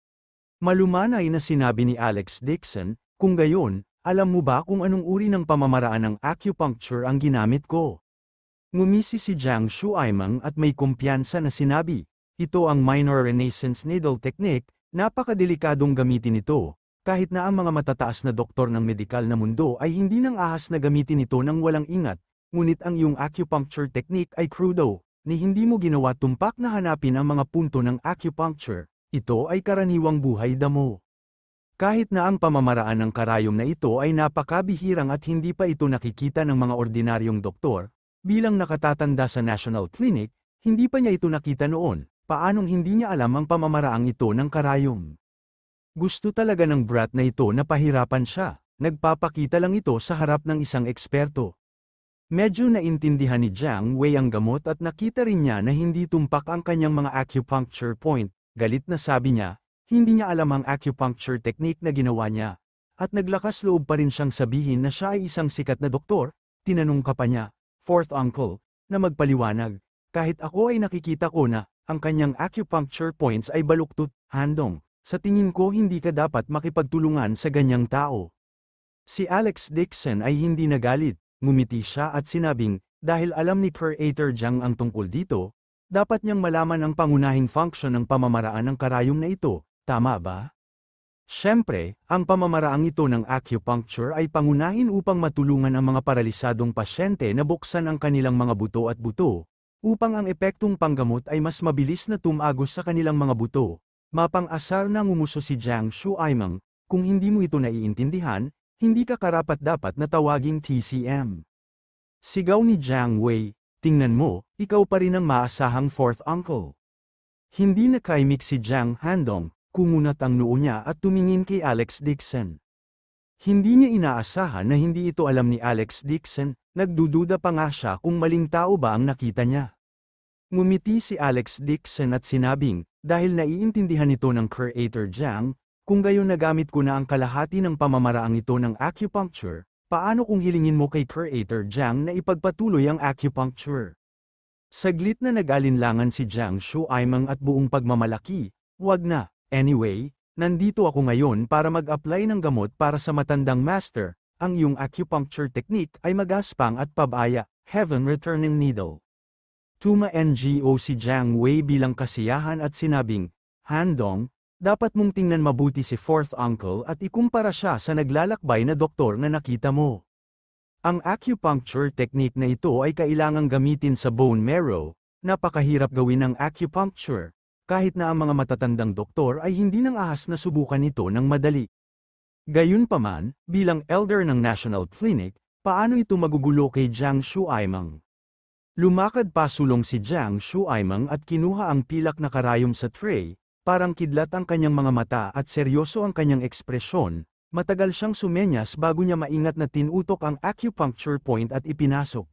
Malumanay na sinabi ni Alex Dixon, kung gayon, alam mo ba kung anong uri ng pamamaraan ng acupuncture ang ginamit ko? Ngumisi si Jiang Shuaimeng at may kumpiyansa na sinabi, ito ang minor renaissance needle technique, napakadelikadong gamitin ito, kahit na ang mga matataas na doktor ng medikal na mundo ay hindi nang ahas na gamitin ito ng walang ingat, ngunit ang iyong acupuncture technique ay crudo, ni hindi mo ginawa tumpak na hanapin ang mga punto ng acupuncture, ito ay karaniwang buhay damo. Kahit na ang pamamaraan ng karayom na ito ay napakabihirang at hindi pa ito nakikita ng mga ordinaryong doktor, bilang nakatatanda sa National Clinic, hindi pa niya ito nakita noon, paanong hindi niya alam ang pamamaraang ito ng karayom? Gusto talaga ng brat na ito na pahirapan siya, nagpapakita lang ito sa harap ng isang eksperto. Medyo naintindihan ni Jiang Wei ang gamot at nakita rin niya na hindi tumpak ang kanyang mga acupuncture point, galit na sabi niya, hindi niya alam ang acupuncture technique na ginawa niya. At naglakas loob pa rin siyang sabihin na siya ay isang sikat na doktor, tinanong ka pa niya, Fourth Uncle, na magpaliwanag, kahit ako ay nakikita ko na, ang kanyang acupuncture points ay baluktot, Handong, sa tingin ko hindi ka dapat makipagtulungan sa ganyang tao. Si Alex Dixon ay hindi nagalit. Ngumiti siya at sinabing, dahil alam ni Creator Jiang ang tungkol dito, dapat niyang malaman ang pangunahing function ng pamamaraan ng karayom na ito, tama ba? Siyempre, ang pamamaraang ito ng acupuncture ay pangunahin upang matulungan ang mga paralisadong pasyente na buksan ang kanilang mga buto at buto, upang ang epektong panggamot ay mas mabilis na tumagos sa kanilang mga buto. Mapang-asar na ngumuso si Jiang Shuaimeng, kung hindi mo ito naiintindihan, hindi ka karapat-dapat na tawaging TCM. Sigaw ni Jiang Wei, tingnan mo, ikaw pa rin ang maasahang Fourth Uncle. Hindi nakaimik si Jiang Handong, kumunat ang noo niya at tumingin kay Alex Dixon. Hindi niya inaasahan na hindi ito alam ni Alex Dixon, nagdududa pa nga siya kung maling tao ba ang nakita niya. Ngumiti si Alex Dixon at sinabing, dahil naiintindihan ito ng Creator Jiang, kung gayon nagamit ko na ang kalahati ng pamamaraang ito ng acupuncture, paano kung hilingin mo kay Creator Jiang na ipagpatuloy ang acupuncture? Saglit na nag-alinlangan si Jiang Shuaimeng at buong pagmamalaki, wag na, anyway, nandito ako ngayon para mag-apply ng gamot para sa matandang master, ang iyong acupuncture technique ay magaspang at pabaya, heaven returning needle. Tuma-NGO si Jiang Wei bilang kasiyahan at sinabing, Handong, dapat mong tingnan mabuti si Fourth Uncle at ikumpara siya sa naglalakbay na doktor na nakita mo. Ang acupuncture technique na ito ay kailangang gamitin sa bone marrow, napakahirap gawin ng acupuncture, kahit na ang mga matatandang doktor ay hindi nang ahas na subukan ito ng madali. Gayunpaman, bilang elder ng National Clinic, paano ito magugulo kay Jiang Shuaimeng? Lumakad pasulong si Jiang Shuaimeng at kinuha ang pilak na karayom sa tray, parang kidlat ang kanyang mga mata at seryoso ang kanyang ekspresyon. Matagal siyang sumenyas bago niya maingat na tinutok ang acupuncture point at ipinasok.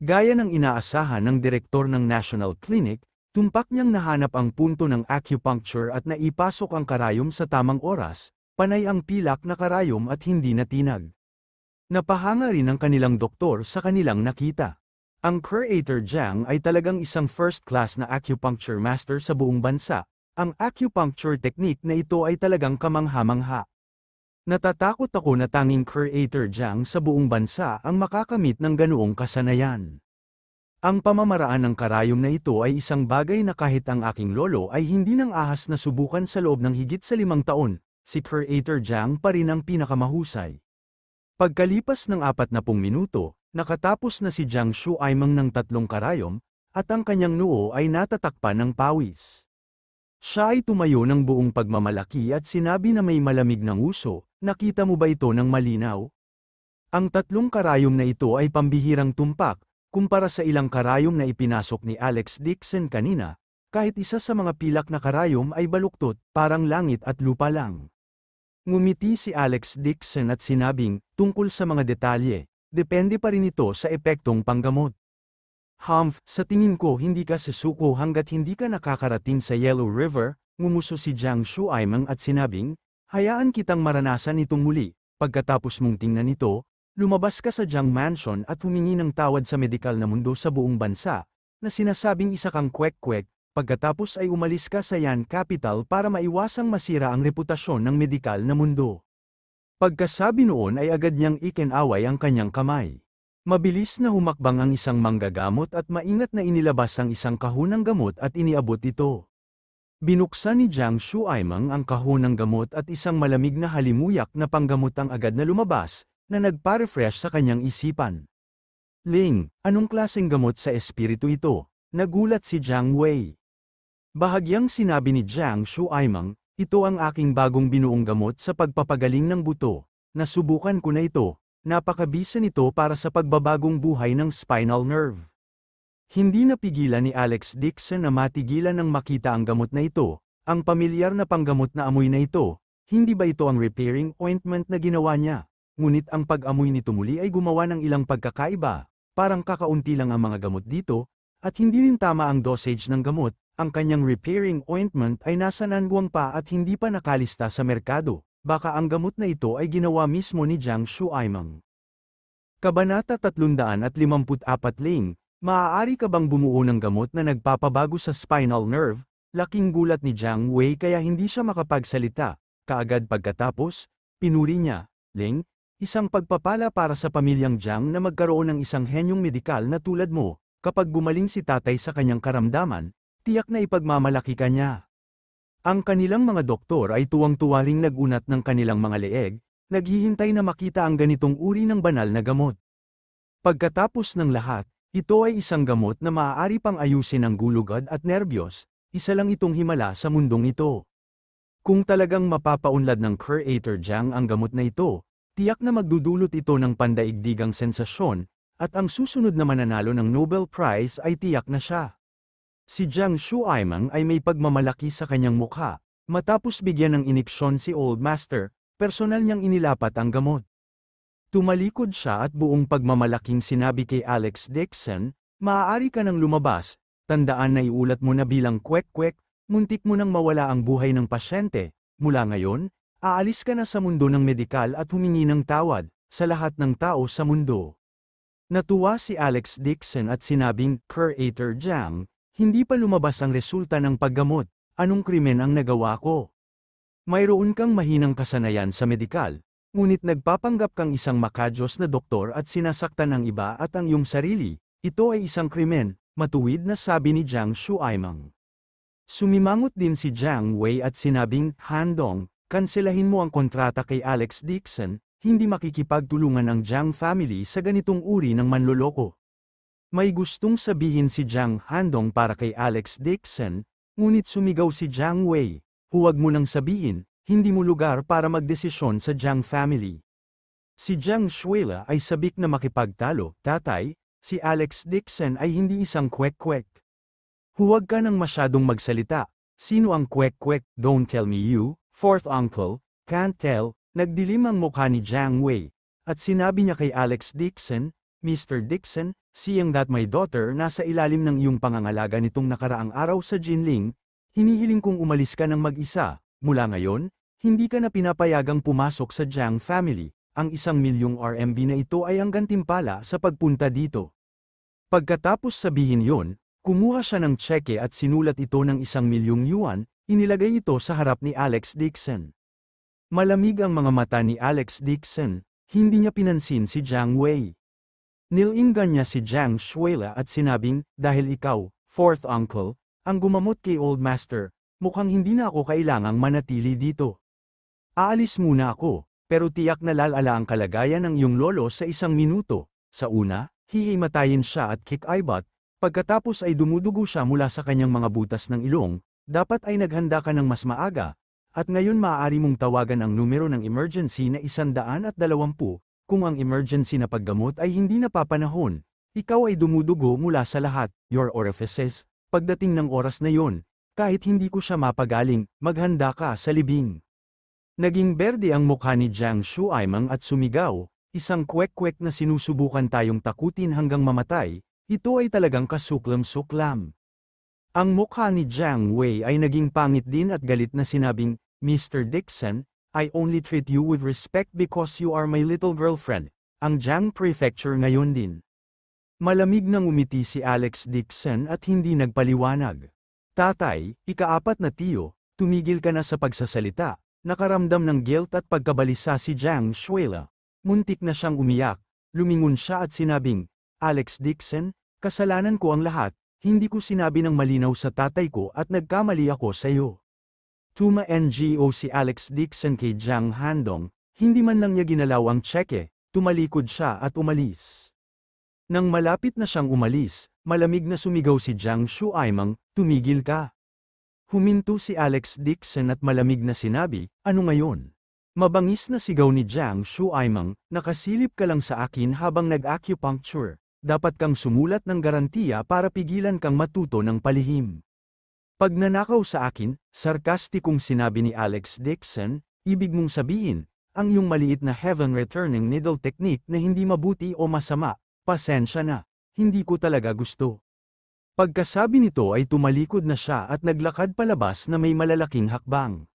Gaya ng inaasahan ng direktor ng National Clinic, tumpak niyang nahanap ang punto ng acupuncture at naipasok ang karayom sa tamang oras, panay ang pilak na karayom at hindi natinag. Napahanga rin ang kanilang doktor sa kanilang nakita. Ang Creator Jiang ay talagang isang first-class na acupuncture master sa buong bansa. Ang acupuncture technique na ito ay talagang kamangha-mangha. Natatakot ako na tanging Creator Jiang sa buong bansa ang makakamit ng ganoong kasanayan. Ang pamamaraan ng karayom na ito ay isang bagay na kahit ang aking lolo ay hindi nang ahas na subukan sa loob ng higit sa 5 taon, si Creator Jiang pa rin ang pinakamahusay. Pagkalipas ng 40 minuto, nakatapos na si Jiang Shuaimeng ng 3 karayom, at ang kanyang noo ay natatakpan ng pawis. Siya ay tumayo ng buong pagmamalaki at sinabi na may malamig ng uso, nakita mo ba ito ng malinaw? Ang 3 karayom na ito ay pambihirang tumpak, kumpara sa ilang karayom na ipinasok ni Alex Dixon kanina, kahit isa sa mga pilak na karayom ay baluktot, parang langit at lupa lang. Ngumiti si Alex Dixon at sinabing, tungkol sa mga detalye, depende pa rin ito sa epektong panggamot. Humph, sa tingin ko hindi ka susuko hanggat hindi ka nakakarating sa Yellow River, ngumuso si Jiang Shuaimeng at sinabing, hayaan kitang maranasan itong muli, pagkatapos mong tingnan ito, lumabas ka sa Jiang Mansion at humingi ng tawad sa medikal na mundo sa buong bansa, na sinasabing isa kang kwek-kwek, pagkatapos ay umalis ka sa Yan Capital para maiwasang masira ang reputasyon ng medikal na mundo. Pagkasabi noon ay agad niyang ikinaway ang kanyang kamay. Mabilis na humakbang ang isang manggagamot at maingat na inilabas ang isang kahon ng gamot at iniabot ito. Binuksan ni Jiang Shuaimeng ang kahon ng gamot at isang malamig na halimuyak na panggamot ang agad na lumabas, na nagpa-refresh sa kanyang isipan. Ling, anong klaseng gamot sa espiritu ito? Nagulat si Jiang Wei. Bahagyang sinabi ni Jiang Shuaimeng, ito ang aking bagong binuong gamot sa pagpapagaling ng buto. Nasubukan ko na ito. Napakabisa nito para sa pagbabagong buhay ng spinal nerve. Hindi napigilan ni Alex Dixon na matigilan nang makita ang gamot na ito, ang pamilyar na panggamot na amoy na ito. Hindi ba ito ang repairing ointment na ginawa niya? Ngunit ang pag-amoy nito muli ay gumawa ng ilang pagkakaiba, parang kakaunti lang ang mga gamot dito, at hindi rin tama ang dosage ng gamot. Ang kanyang repairing ointment ay nasa nanguwang pa at hindi pa nakalista sa merkado. Baka ang gamot na ito ay ginawa mismo ni Jiang Shuaimeng. Kabanata 354 Ling, maaari ka bang bumuo ng gamot na nagpapabago sa spinal nerve? Laking gulat ni Jiang Wei kaya hindi siya makapagsalita. Kaagad pagkatapos, pinuri niya, Ling, isang pagpapala para sa pamilyang Jiang na magkaroon ng isang henyong medikal na tulad mo. Kapag gumaling si tatay sa kanyang karamdaman, tiyak na ipagmamalaki ka niya. Ang kanilang mga doktor ay tuwang-tuwa ring nagunat ng kanilang mga leeg, naghihintay na makita ang ganitong uri ng banal na gamot. Pagkatapos ng lahat, ito ay isang gamot na maaari pang ayusin ang gulugad at nerbiyos, isa lang itong himala sa mundong ito. Kung talagang mapapaunlad ng Creator Jiang ang gamot na ito, tiyak na magdudulot ito ng pandaigdigang sensasyon, at ang susunod na mananalo ng Nobel Prize ay tiyak na siya. Si Jiang Shuaimeng ay may pagmamalaki sa kanyang mukha. Matapos bigyan ng iniksyon si Old Master, personal niyang inilapat ang gamot. Tumalikod siya at buong pagmamalaking sinabi kay Alex Dixon, maaari ka nang lumabas, tandaan na iulat mo na bilang kwek-kwek, muntik mo nang mawala ang buhay ng pasyente. Mula ngayon, aalis ka na sa mundo ng medikal at humingi ng tawad, sa lahat ng tao sa mundo. Natuwa si Alex Dixon at sinabing, Creator Jiang, hindi pa lumabas ang resulta ng paggamot, anong krimen ang nagawa ko? Mayroon kang mahinang kasanayan sa medikal, ngunit nagpapanggap kang isang makadyos na doktor at sinasaktan ang iba at ang iyong sarili, ito ay isang krimen, matuwid na sabi ni Jiang Shuaimeng. Sumimangot din si Jiang Wei at sinabing, Handong, kanselahin mo ang kontrata kay Alex Dixon, hindi makikipagtulungan ang Jiang family sa ganitong uri ng manloloko. May gustong sabihin si Jiang Handong para kay Alex Dixon, ngunit sumigaw si Jiang Wei, huwag mo nang sabihin, hindi mo lugar para magdesisyon sa Jiang family. Si Jiang Shuila ay sabik na makipagtalo, tatay, si Alex Dixon ay hindi isang kwek-kwek. Huwag ka nang masyadong magsalita. Sino ang kwek-kwek? Don't tell me you, fourth uncle, can't tell. Nagdilim ang mukha ni Jiang Wei, at sinabi niya kay Alex Dixon, Mr. Dixon, seeing that my daughter nasa ilalim ng iyong pangangalaga nitong nakaraang araw sa Jinling, hinihiling kong umalis ka ng mag-isa. Mula ngayon, hindi ka na pinapayagang pumasok sa Jiang family. Ang 1,000,000 RMB na ito ay ang gantimpala sa pagpunta dito. Pagkatapos sabihin yon, kumuha siya ng tseke at sinulat ito ng 1,000,000 yuan, inilagay ito sa harap ni Alex Dixon. Malamig ang mga mata ni Alex Dixon, hindi niya pinansin si Jiang Wei. Nilinggan niya si Jiang Shuila at sinabing, dahil ikaw, fourth uncle, ang gumamot kay Old Master, mukhang hindi na ako kailangang manatili dito. Aalis muna ako, pero tiyak na lalala ang kalagayan ng iyong lolo sa 1 minuto. Sa una, hihimatayin siya at kick-ibot, pagkatapos ay dumudugo siya mula sa kanyang mga butas ng ilong, dapat ay naghanda ka ng mas maaga. At ngayon maaari mong tawagan ang numero ng emergency na 120 kung ang emergency na paggamot ay hindi napapanahon. Ikaw ay dumudugo mula sa lahat, your orifices. Pagdating ng oras na yon, kahit hindi ko siya mapagaling, maghanda ka sa libing. Naging berde ang mukha ni Jiang Shuaimang at sumigaw, isang kwek-kwek na sinusubukan tayong takutin hanggang mamatay, ito ay talagang kasuklam-suklam. Ang mukha ni Jiang Wei ay naging pangit din at galit na sinabing, Mr. Dixon, I only treat you with respect because you are my little girlfriend. Ang Jiang Prefecture ngayon din. Malamig nang umiti si Alex Dixon at hindi nagpaliwanag. Tatay, ika-4 na tiyo, tumigil ka na sa pagsasalita. Nakaramdam ng guilt at pagkabalisa si Jiang Shuila. Muntik na siyang umiyak. Lumingon siya at sinabing, Alex Dixon, kasalanan ko ang lahat. Hindi ko sinabi ng malinaw sa tatay ko at nagkamali ako sa iyo. Tuma-NGO si Alex Dixon kay Jiang Handong, hindi man lang niya ginalaw ang tseke, tumalikod siya at umalis. Nang malapit na siyang umalis, malamig na sumigaw si Jiang Shuaimang, tumigil ka. Huminto si Alex Dixon at malamig na sinabi, ano ngayon? Mabangis na sigaw ni Jiang Shuaimang, nakasilip ka lang sa akin habang nag-acupuncture, dapat kang sumulat ng garantiya para pigilan kang matuto ng palihim. Pag nanakaw sa akin, sarkastikong sinabi ni Alex Dixon, ibig mong sabihin, ang iyong maliit na heaven returning needle technique na hindi mabuti o masama, pasensya na, hindi ko talaga gusto. Pagkasabi nito ay tumalikod na siya at naglakad palabas na may malalaking hakbang.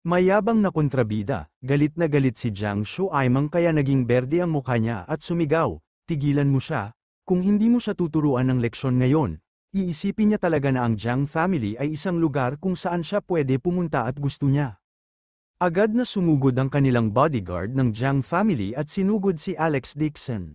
Mayabang na kontrabida, galit na galit si Jiang Shuaimang kaya naging berde ang mukha niya at sumigaw, tigilan mo siya, kung hindi mo siya tuturuan ng leksyon ngayon. Iisipin niya talaga na ang Jiang family ay isang lugar kung saan siya pwede pumunta at gusto niya. Agad na sumugod ang kanilang bodyguard ng Jiang family at sinugod si Alex Dixon.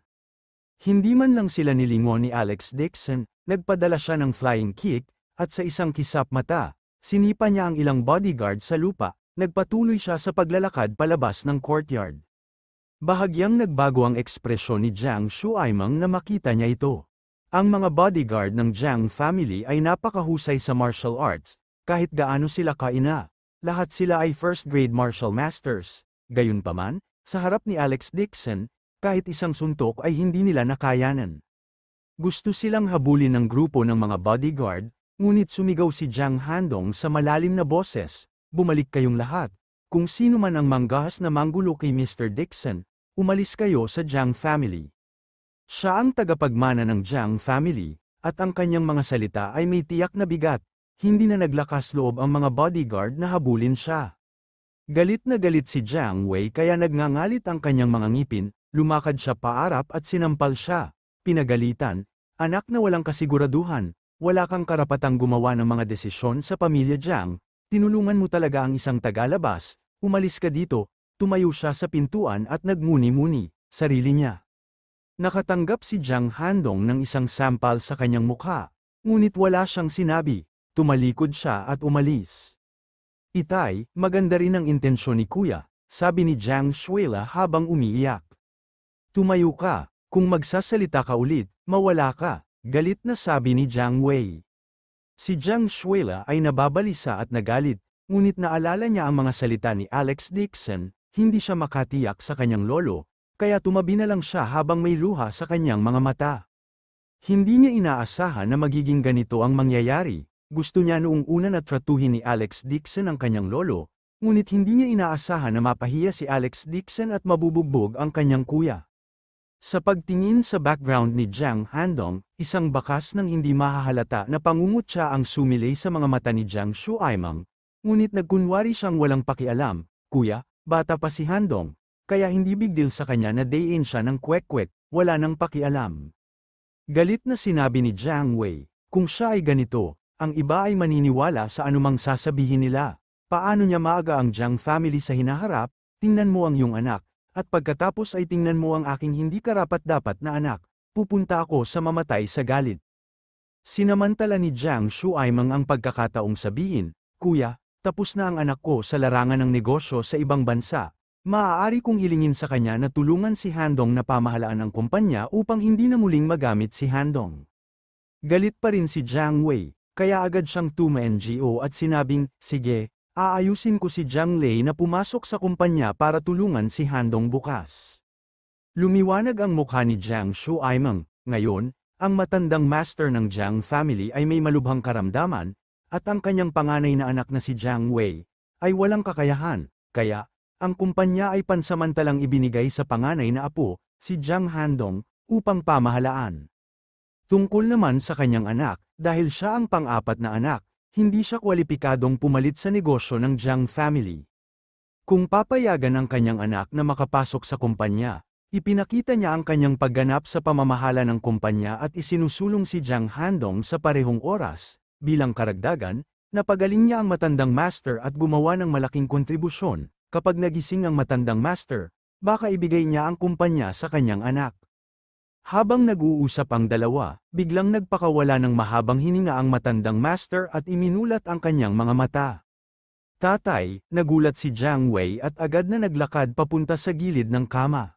Hindi man lang sila nilingon ni Alex Dixon, nagpadala siya ng flying kick, at sa isang kisap mata, sinipa niya ang ilang bodyguard sa lupa, nagpatuloy siya sa paglalakad palabas ng courtyard. Bahagyang nagbago ang ekspresyon ni Jiang Shuaimang na makita niya ito. Ang mga bodyguard ng Jiang family ay napakahusay sa martial arts, kahit gaano sila kaina. Lahat sila ay first-grade martial masters. Gayunpaman, sa harap ni Alex Dixon, kahit isang suntok ay hindi nila nakayanan. Gusto silang habulin ng grupo ng mga bodyguard, ngunit sumigaw si Jiang Handong sa malalim na boses, bumalik kayong lahat. Kung sino man ang manggahas na manggulo kay Mr. Dixon, umalis kayo sa Jiang family. Siya ang tagapagmana ng Jiang family, at ang kanyang mga salita ay may tiyak na bigat, hindi na naglakas loob ang mga bodyguard na habulin siya. Galit na galit si Jiang Wei kaya nagngangalit ang kanyang mga ngipin, lumakad siya paarap at sinampal siya. Pinagalitan, anak na walang kasiguraduhan, wala kang karapatang gumawa ng mga desisyon sa pamilya Jiang, tinulungan mo talaga ang isang tagalabas, umalis ka dito, tumayo siya sa pintuan at nagmuni-muni, sarili niya. Nakatanggap si Jiang Handong ng isang sampal sa kanyang mukha, ngunit wala siyang sinabi, tumalikod siya at umalis. Itay, maganda rin ang intensyon ni Kuya, sabi ni Jiang Shuila habang umiiyak. Tumayo ka, kung magsasalita ka ulit, mawala ka, galit na sabi ni Jiang Wei. Si Jiang Shuila ay nababalisa at nagalit, ngunit naalala niya ang mga salita ni Alex Dixon, hindi siya makatiyak sa kanyang lolo, kaya tumabi na lang siya habang may luha sa kanyang mga mata. Hindi niya inaasahan na magiging ganito ang mangyayari. Gusto niya noong una na tratuhin ni Alex Dixon ang kanyang lolo, ngunit hindi niya inaasahan na mapahiya si Alex Dixon at mabubugbog ang kanyang kuya. Sa pagtingin sa background ni Jiang Handong, isang bakas ng hindi mahahalata na pangungutya ang sumilay sa mga mata ni Jiang Shuaimang, ngunit nagkunwari siyang walang pakialam. Kuya, bata pa si Handong, kaya hindi big deal sa kanya na dayin siya ng kwek-kwek, wala nang pakialam. Galit na sinabi ni Jiang Wei, kung siya ay ganito, ang iba ay maniniwala sa anumang sasabihin nila. Paano niya maaga ang Jiang family sa hinaharap? Tingnan mo ang iyong anak, at pagkatapos ay tingnan mo ang aking hindi karapat-dapat na anak. Pupunta ako sa mamatay sa galit. Sinamantala ni Jiang Shuaimang ang pagkakataong sabihin, Kuya, tapos na ang anak ko sa larangan ng negosyo sa ibang bansa. Maaari kong hilingin sa kanya na tulungan si Handong na pamahalaan ang kumpanya upang hindi na muling magamit si Handong. Galit pa rin si Jiang Wei, kaya agad siyang tuma-NGO at sinabing, sige, aayusin ko si Jiang Lei na pumasok sa kumpanya para tulungan si Handong bukas. Lumiwanag ang mukha ni Jiang Shuaimang. Ngayon, ang matandang master ng Jiang family ay may malubhang karamdaman, at ang kanyang panganay na anak na si Jiang Wei ay walang kakayahan, kaya ang kumpanya ay pansamantalang ibinigay sa panganay na apo, si Jiang Handong, upang pamahalaan. Tungkol naman sa kanyang anak, dahil siya ang pang-apat na anak, hindi siya kwalipikadong pumalit sa negosyo ng Jiang family. Kung papayagan ang kanyang anak na makapasok sa kumpanya, ipinakita niya ang kanyang pagganap sa pamamahala ng kumpanya at isinusulong si Jiang Handong sa parehong oras. Bilang karagdagan, napagaling niya ang matandang master at gumawa ng malaking kontribusyon. Kapag nagising ang matandang master, baka ibigay niya ang kumpanya sa kanyang anak. Habang nag-uusap ang dalawa, biglang nagpakawala ng mahabang hininga ang matandang master at iminulat ang kanyang mga mata. Tatay, nagulat si Jiang Wei at agad na naglakad papunta sa gilid ng kama.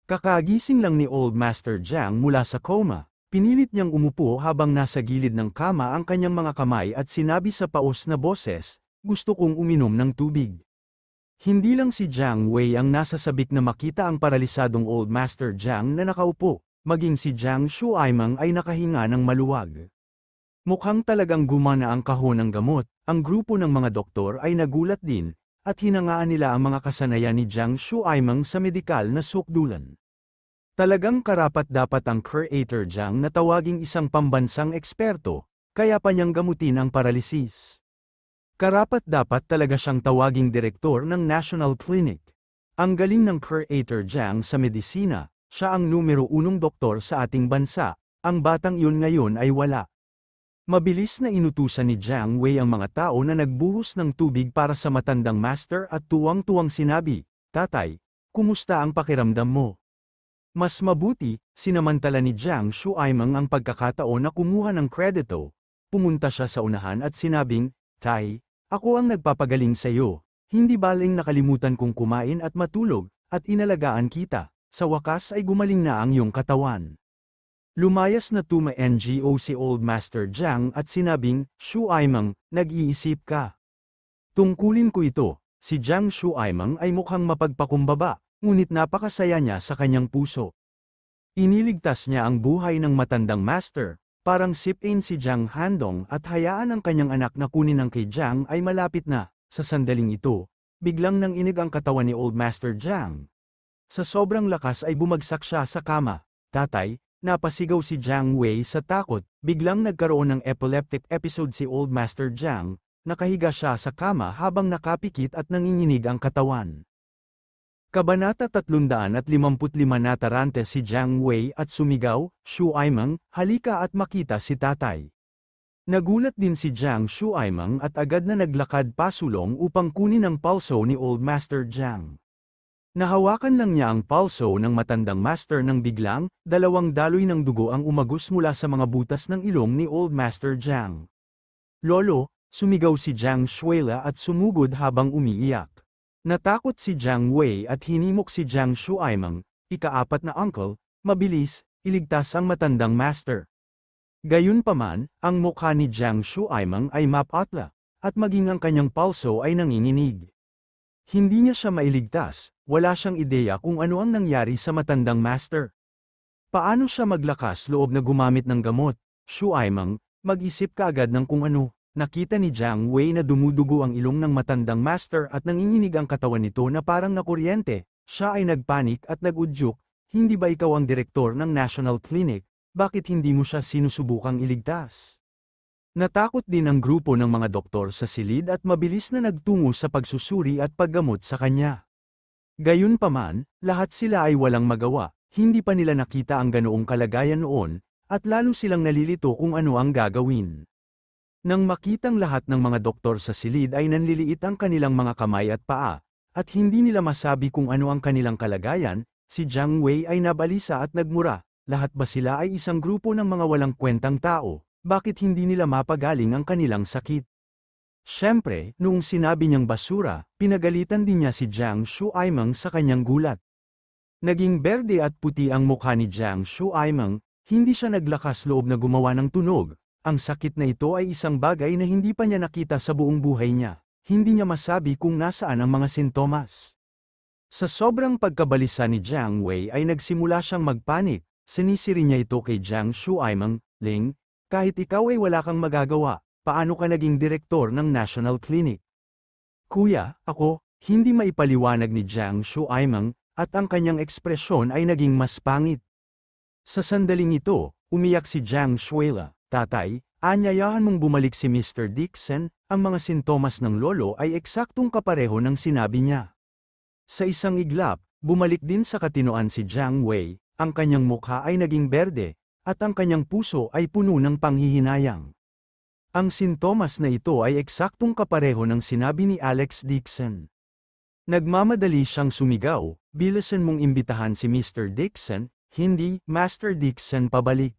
Kakagising lang ni Old Master Jiang mula sa coma, pinilit niyang umupo habang nasa gilid ng kama ang kanyang mga kamay at sinabi sa paos na boses, gusto kong uminom ng tubig. Hindi lang si Jiang Wei ang nasasabik na makita ang paralisadong Old Master Jiang na nakaupo, maging si Jiang Shuaimang ay nakahinga ng maluwag. Mukhang talagang gumana ang kahon ng gamot, ang grupo ng mga doktor ay nagulat din, at hinangaan nila ang mga kasanayan ni Jiang Shuaimang sa medikal na sukdulan. Talagang karapat-dapat ang Creator Jiang na tawaging isang pambansang eksperto, kaya pa niyang gamutin ang paralisis. Karapat-dapat talaga siyang tawaging direktor ng National Clinic. Ang galing ng Creator Jiang sa medisina, siya ang numero 1 doktor sa ating bansa, ang batang iyon ngayon ay wala. Mabilis na inutusan ni Jiang Wei ang mga tao na nagbuhos ng tubig para sa matandang master at tuwang-tuwang sinabi, Tatay, kumusta ang pakiramdam mo? Mas mabuti, sinamantala ni Jiang Shuaimang ang pagkakataon na kumuha ng kredito. Pumunta siya sa unahan at sinabing, Tay, ako ang nagpapagaling sa iyo. Hindi baling nakalimutan kong kumain at matulog, at inalagaan kita. Sa wakas ay gumaling na ang iyong katawan. Lumayas na tuma-NGO si Old Master Jiang at sinabing, Shuaimang, nag-iisip ka. Tungkulin ko ito, si Jiang Shuaimang ay mukhang mapagpakumbaba, ngunit napakasaya niya sa kanyang puso. Iniligtas niya ang buhay ng matandang master. Parang sip-in si Jiang Handong at hayaan ang kanyang anak na kunin ang kay Jiang ay malapit na. Sa sandaling ito, biglang nanginig ang katawan ni Old Master Jiang. Sa sobrang lakas ay bumagsak siya sa kama. Tatay, napasigaw si Jiang Wei sa takot, biglang nagkaroon ng epileptic episode si Old Master Jiang, nakahiga siya sa kama habang nakapikit at nanginginig ang katawan. Kabanata 355 natarante si Jiang Wei at sumigaw, Shuaimang, halika at makita si tatay. Nagulat din si Jiang Shuaimang at agad na naglakad pasulong upang kunin ang pulso ni Old Master Jiang. Nahawakan lang niya ang pulso ng matandang master nang biglang, 2 daloy ng dugo ang umagos mula sa mga butas ng ilong ni Old Master Jiang. Lolo, sumigaw si Jiang Shuela at sumugod habang umiiyak. Natakot si Jiang Wei at hinimok si Jiang Shuaimang, ika-4 na uncle, mabilis, iligtas ang matandang master. Gayunpaman, ang mukha ni Jiang Shuaimang ay mapatla, at maging ang kanyang pulso ay nanginginig. Hindi niya siya mailigtas, wala siyang ideya kung ano ang nangyari sa matandang master. Paano siya maglakas loob na gumamit ng gamot? Shu Aimang, mag-isip ka agad ng kung ano. Nakita ni Jiang Wei na dumudugo ang ilong ng matandang master at nanginginig ang katawan nito na parang nakuryente. Siya ay nagpanik at nagudyok, hindi ba ikaw ang direktor ng National Clinic? Bakit hindi mo siya sinusubukang iligtas? Natakot din ang grupo ng mga doktor sa silid at mabilis na nagtungo sa pagsusuri at paggamot sa kanya. Gayunpaman, lahat sila ay walang magawa, hindi pa nila nakita ang ganoong kalagayan noon, at lalo silang nalilito kung ano ang gagawin. Nang makitang lahat ng mga doktor sa silid ay nanliliit ang kanilang mga kamay at paa, at hindi nila masabi kung ano ang kanilang kalagayan, si Jiang Wei ay nabalisa at nagmura, lahat ba sila ay isang grupo ng mga walang kwentang tao, bakit hindi nila mapagaling ang kanilang sakit? Siyempre, noong sinabi niyang basura, pinagalitan din niya si Jiang Shuaimang sa kanyang gulat. Naging berde at puti ang mukha ni Jiang Shuaimang, hindi siya naglakas loob na gumawa ng tunog. Ang sakit na ito ay isang bagay na hindi pa niya nakita sa buong buhay niya. Hindi niya masabi kung nasaan ang mga sintomas. Sa sobrang pagkabalisa ni Jiang Wei ay nagsimula siyang magpanik. Sinisiri niya ito kay Jiang Shuaimang, Ling, kahit ikaw ay wala kang magagawa, paano ka naging direktor ng National Clinic? Kuya, ako, hindi maipaliwanag ni Jiang Shuaimang, at ang kanyang ekspresyon ay naging mas pangit. Sa sandaling ito, umiyak si Jiang Shuila. Tatay, anyayahan mong bumalik si Mr. Dixon, ang mga sintomas ng lolo ay eksaktong kapareho ng sinabi niya. Sa isang iglap, bumalik din sa katinoan si Jiang Wei, ang kanyang mukha ay naging berde, at ang kanyang puso ay puno ng panghihinayang. Ang sintomas na ito ay eksaktong kapareho ng sinabi ni Alex Dixon. Nagmamadali siyang sumigaw, bilisan mong imbitahan si Mr. Dixon, hindi, Master Dixon pabalik.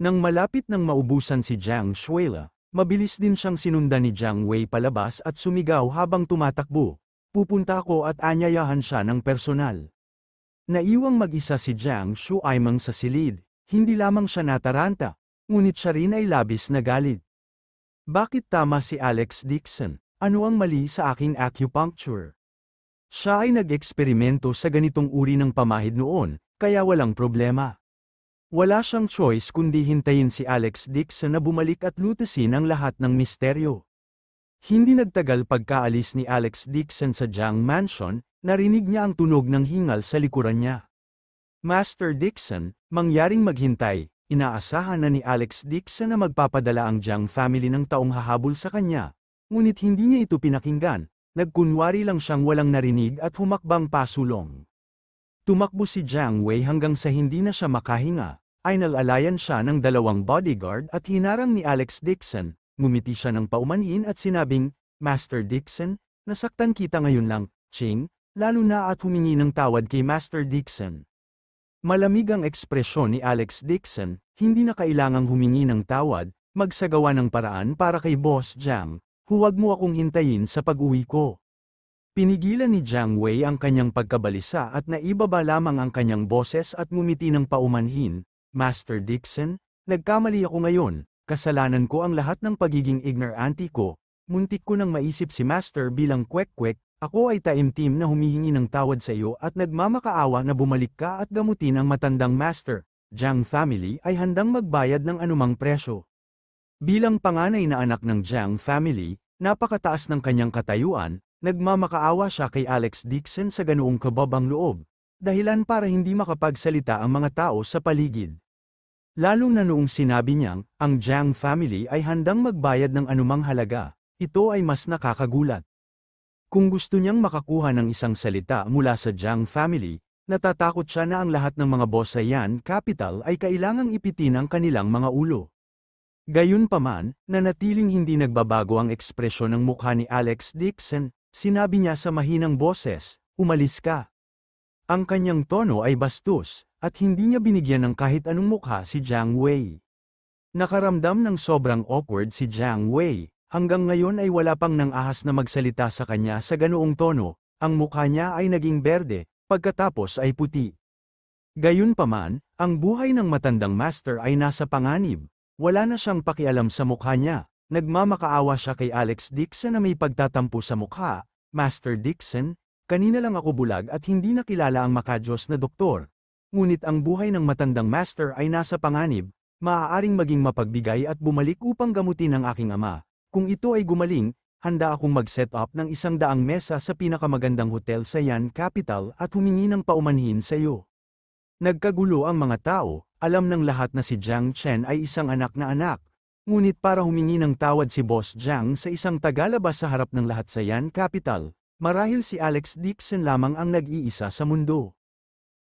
Nang malapit nang maubusan si Jiang Shuila, mabilis din siyang sinundan ni Jiang Wei palabas at sumigaw habang tumatakbo. Pupunta ako at anyayahan siya ng personal. Naiwang mag-isa si Jiang Shuaimang sa silid, hindi lamang siya nataranta, ngunit siya rin ay labis na galit. Bakit tama si Alex Dixon? Ano ang mali sa aking acupuncture? Siya ay nag-eksperimento sa ganitong uri ng pamahid noon, kaya walang problema. Wala siyang choice kundi hintayin si Alex Dixon na bumalik at lutasin ang lahat ng misteryo. Hindi nagtagal pagkaalis ni Alex Dixon sa Jiang Mansion, narinig niya ang tunog ng hingal sa likuran niya. Master Dixon, mangyaring maghintay, inaasahan na ni Alex Dixon na magpapadala ang Jiang family ng taong hahabol sa kanya, ngunit hindi niya ito pinakinggan, nagkunwari lang siyang walang narinig at humakbang pasulong. Tumakbo si Jiang Wei hanggang sa hindi na siya makahinga, ay nalalayan siya ng 2 bodyguard at hinarang ni Alex Dixon, ngumiti siya ng paumanhin at sinabing, Master Dixon, nasaktan kita ngayon lang, Ching, lalo na at humingi ng tawad kay Master Dixon. Malamig ang ekspresyon ni Alex Dixon, hindi na kailangang humingi ng tawad, magsagawa ng paraan para kay Boss Jiang, huwag mo akong hintayin sa pag-uwi ko. Pinigilan ni Jiang Wei ang kanyang pagkabalisa at naibaba lamang ang kanyang boses at ngumiti ng paumanhin, Master Dixon, nagkamali ako ngayon, kasalanan ko ang lahat ng pagiging ignorante ko, muntik ko nang maisip si Master bilang kwek-kwek, ako ay taimtim na humihingi ng tawad sa iyo at nagmamakaawa na bumalik ka at gamutin ang matandang Master. Jiang family ay handang magbayad ng anumang presyo. Bilang panganay na anak ng Jiang family, napakataas ng kanyang katayuan, nagmamakaawa siya kay Alex Dixon sa ganoong kababang loob, dahilan para hindi makapagsalita ang mga tao sa paligid. Lalo na noong sinabi niyang, ang Jiang family ay handang magbayad ng anumang halaga, ito ay mas nakakagulat. Kung gusto niyang makakuha ng isang salita mula sa Jiang family, natatakot siya na ang lahat ng mga boss sa Yan Capital ay kailangang ipitin ang kanilang mga ulo. Gayunpaman, nanatiling hindi nagbabago ang ekspresyon ng mukha ni Alex Dixon. Sinabi niya sa mahinang boses, umalis ka. Ang kanyang tono ay bastos, at hindi niya binigyan ng kahit anong mukha si Jiang Wei. Nakaramdam ng sobrang awkward si Jiang Wei, hanggang ngayon ay wala pang nang ahas na magsalita sa kanya sa ganoong tono, ang mukha niya ay naging berde, pagkatapos ay puti. Gayunpaman, ang buhay ng matandang master ay nasa panganib, wala na siyang pakialam sa mukha niya. Nagmamakaawa siya kay Alex Dixon na may pagtatampo sa mukha, Master Dixon, kanina lang ako bulag at hindi nakilala ang makajos na doktor. ngunit ang buhay ng matandang master ay nasa panganib, maaaring maging mapagbigay at bumalik upang gamutin ang aking ama. Kung ito ay gumaling, handa akong mag-set up ng 100 mesa sa pinakamagandang hotel sa Yan Capital at humingi ng paumanhin sa iyo. Nagkagulo ang mga tao, alam ng lahat na si Jiang Chen ay isang anak na anak, ngunit para humingi ng tawad si Boss Jiang sa isang tagalabas sa harap ng lahat sa Yan Capital, marahil si Alex Dixon lamang ang nag-iisa sa mundo.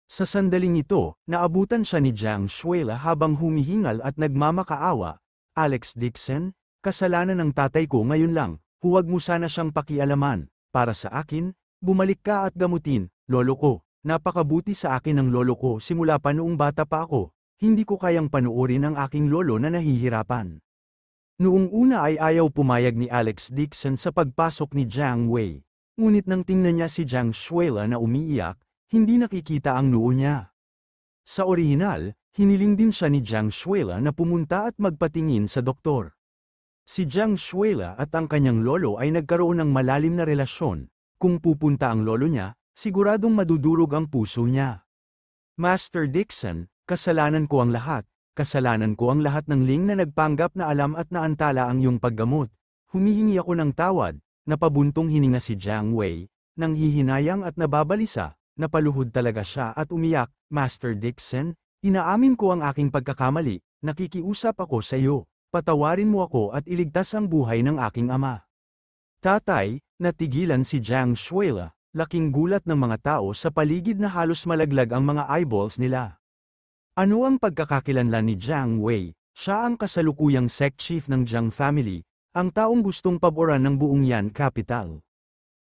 Sa sandaling ito, naabutan siya ni Jiang Shuela habang humihingal at nagmamakaawa. Alex Dixon, kasalanan ng tatay ko ngayon lang, huwag mo sana siyang pakialaman. Para sa akin, bumalik ka at gamutin, lolo ko. Napakabuti sa akin ng lolo ko simula pa noong bata pa ako. Hindi ko kayang panuorin ang aking lolo na nahihirapan. Noong una ay ayaw pumayag ni Alex Dixon sa pagpasok ni Jiang Wei. Ngunit nang tingnan niya si Jiang Shuela na umiiyak, hindi nakikita ang noo niya. Sa orihinal, hiniling din siya ni Jiang Shuela na pumunta at magpatingin sa doktor. Si Jiang Shuela at ang kanyang lolo ay nagkaroon ng malalim na relasyon. Kung pupunta ang lolo niya, siguradong madudurog ang puso niya. Master Dixon, kasalanan ko ang lahat. Kasalanan ko ang lahat ng ling na nagpanggap na alam at naantala ang iyong paggamot. Humihingi ako ng tawad. Napabuntong hininga si Jiang Wei, nang hihinayang at nababalisa. Napaluhod talaga siya at umiyak. Master Dixon, inaamin ko ang aking pagkakamali, nakikiusap ako sa iyo, patawarin mo ako at iligtas ang buhay ng aking ama. Tatay, natigilan si Jiang Shuela, laking gulat ng mga tao sa paligid na halos malaglag ang mga eyeballs nila. Ano ang pagkakakilanlan ni Jiang Wei? Siya ang kasalukuyang sect chief ng Jiang family, ang taong gustong paboran ng buong Yan Capital.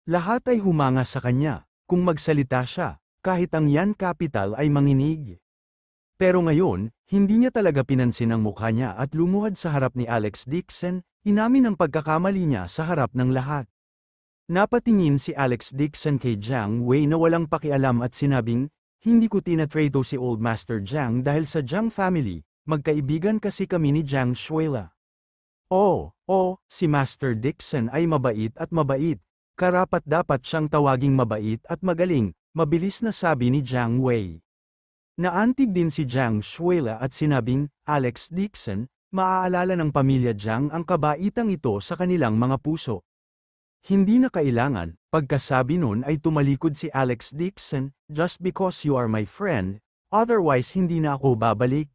Lahat ay humanga sa kanya. Kung magsalita siya, kahit ang Yan Capital ay manginig. Pero ngayon, hindi niya talaga pinansin ang mukha niya at lumuhad sa harap ni Alex Dixon, inamin ang pagkakamali niya sa harap ng lahat. Napatingin si Alex Dixon kay Jiang Wei na walang pakialam at sinabing, hindi ko tinatrato si Old Master Jiang dahil sa Jiang family, magkaibigan kasi kami ni Jiang Shuela. Si Master Dixon ay mabait at mabait. Karapat-dapat siyang tawaging mabait at magaling, mabilis na sabi ni Jiang Wei. Naantig din si Jiang Shuela at sinabing, Alex Dixon, maaalala ng pamilya Jiang ang kabaitang ito sa kanilang mga puso. Hindi na kailangan, pagkasabi nun ay tumalikod si Alex Dixon, just because you are my friend, otherwise hindi na ako babalik.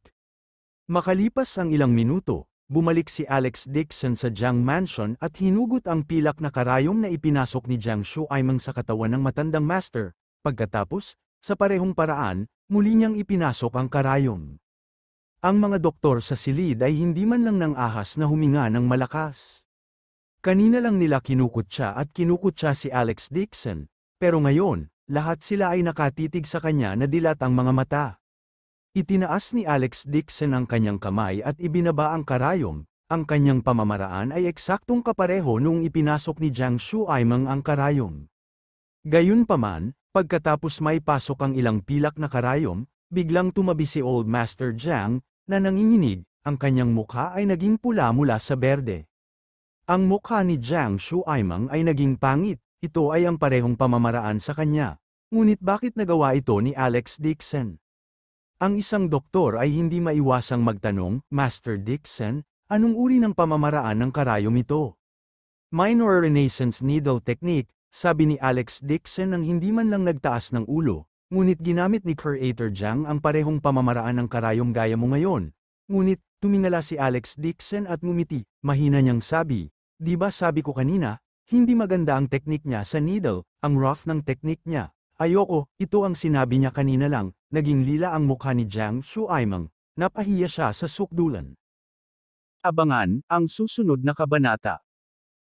Makalipas ang ilang minuto, bumalik si Alex Dixon sa Jiang Mansion at hinugot ang pilak na karayom na ipinasok ni Jiang Shuaimang sa katawan ng matandang master. Pagkatapos, sa parehong paraan, muli niyang ipinasok ang karayom. Ang mga doktor sa silid ay hindi man lang nang ahas na huminga ng malakas. Kanina lang nila kinukutsa at kinukutsa si Alex Dixon, pero ngayon, lahat sila ay nakatitig sa kanya na dilat ang mga mata. Itinaas ni Alex Dixon ang kanyang kamay at ibinaba ang karayom, ang kanyang pamamaraan ay eksaktong kapareho noong ipinasok ni Jiang Shuaimang ang karayom. Gayunpaman, pagkatapos may pasok ang ilang pilak na karayom, biglang tumabi si Old Master Jiang, na nanginginig, ang kanyang mukha ay naging pula mula sa berde. Ang mukha ni Jiang Shuaimang ay naging pangit, ito ay ang parehong pamamaraan sa kanya. Ngunit bakit nagawa ito ni Alex Dixon? Ang isang doktor ay hindi maiwasang magtanong, Master Dixon, anong uri ng pamamaraan ng karayom ito? Minor Renaissance Needle Technique, sabi ni Alex Dixon nang hindi man lang nagtaas ng ulo, ngunit ginamit ni Creator Jiang ang parehong pamamaraan ng karayom gaya mo ngayon. Ngunit, tumingala si Alex Dixon at ngumiti, mahina niyang sabi, di ba sabi ko kanina, hindi maganda ang teknik niya sa needle, ang rough ng teknik niya. Ayoko, ito ang sinabi niya kanina lang, naging lila ang mukha ni Jiang Shuaimang, napahiya siya sa sukdulan. Abangan ang susunod na kabanata.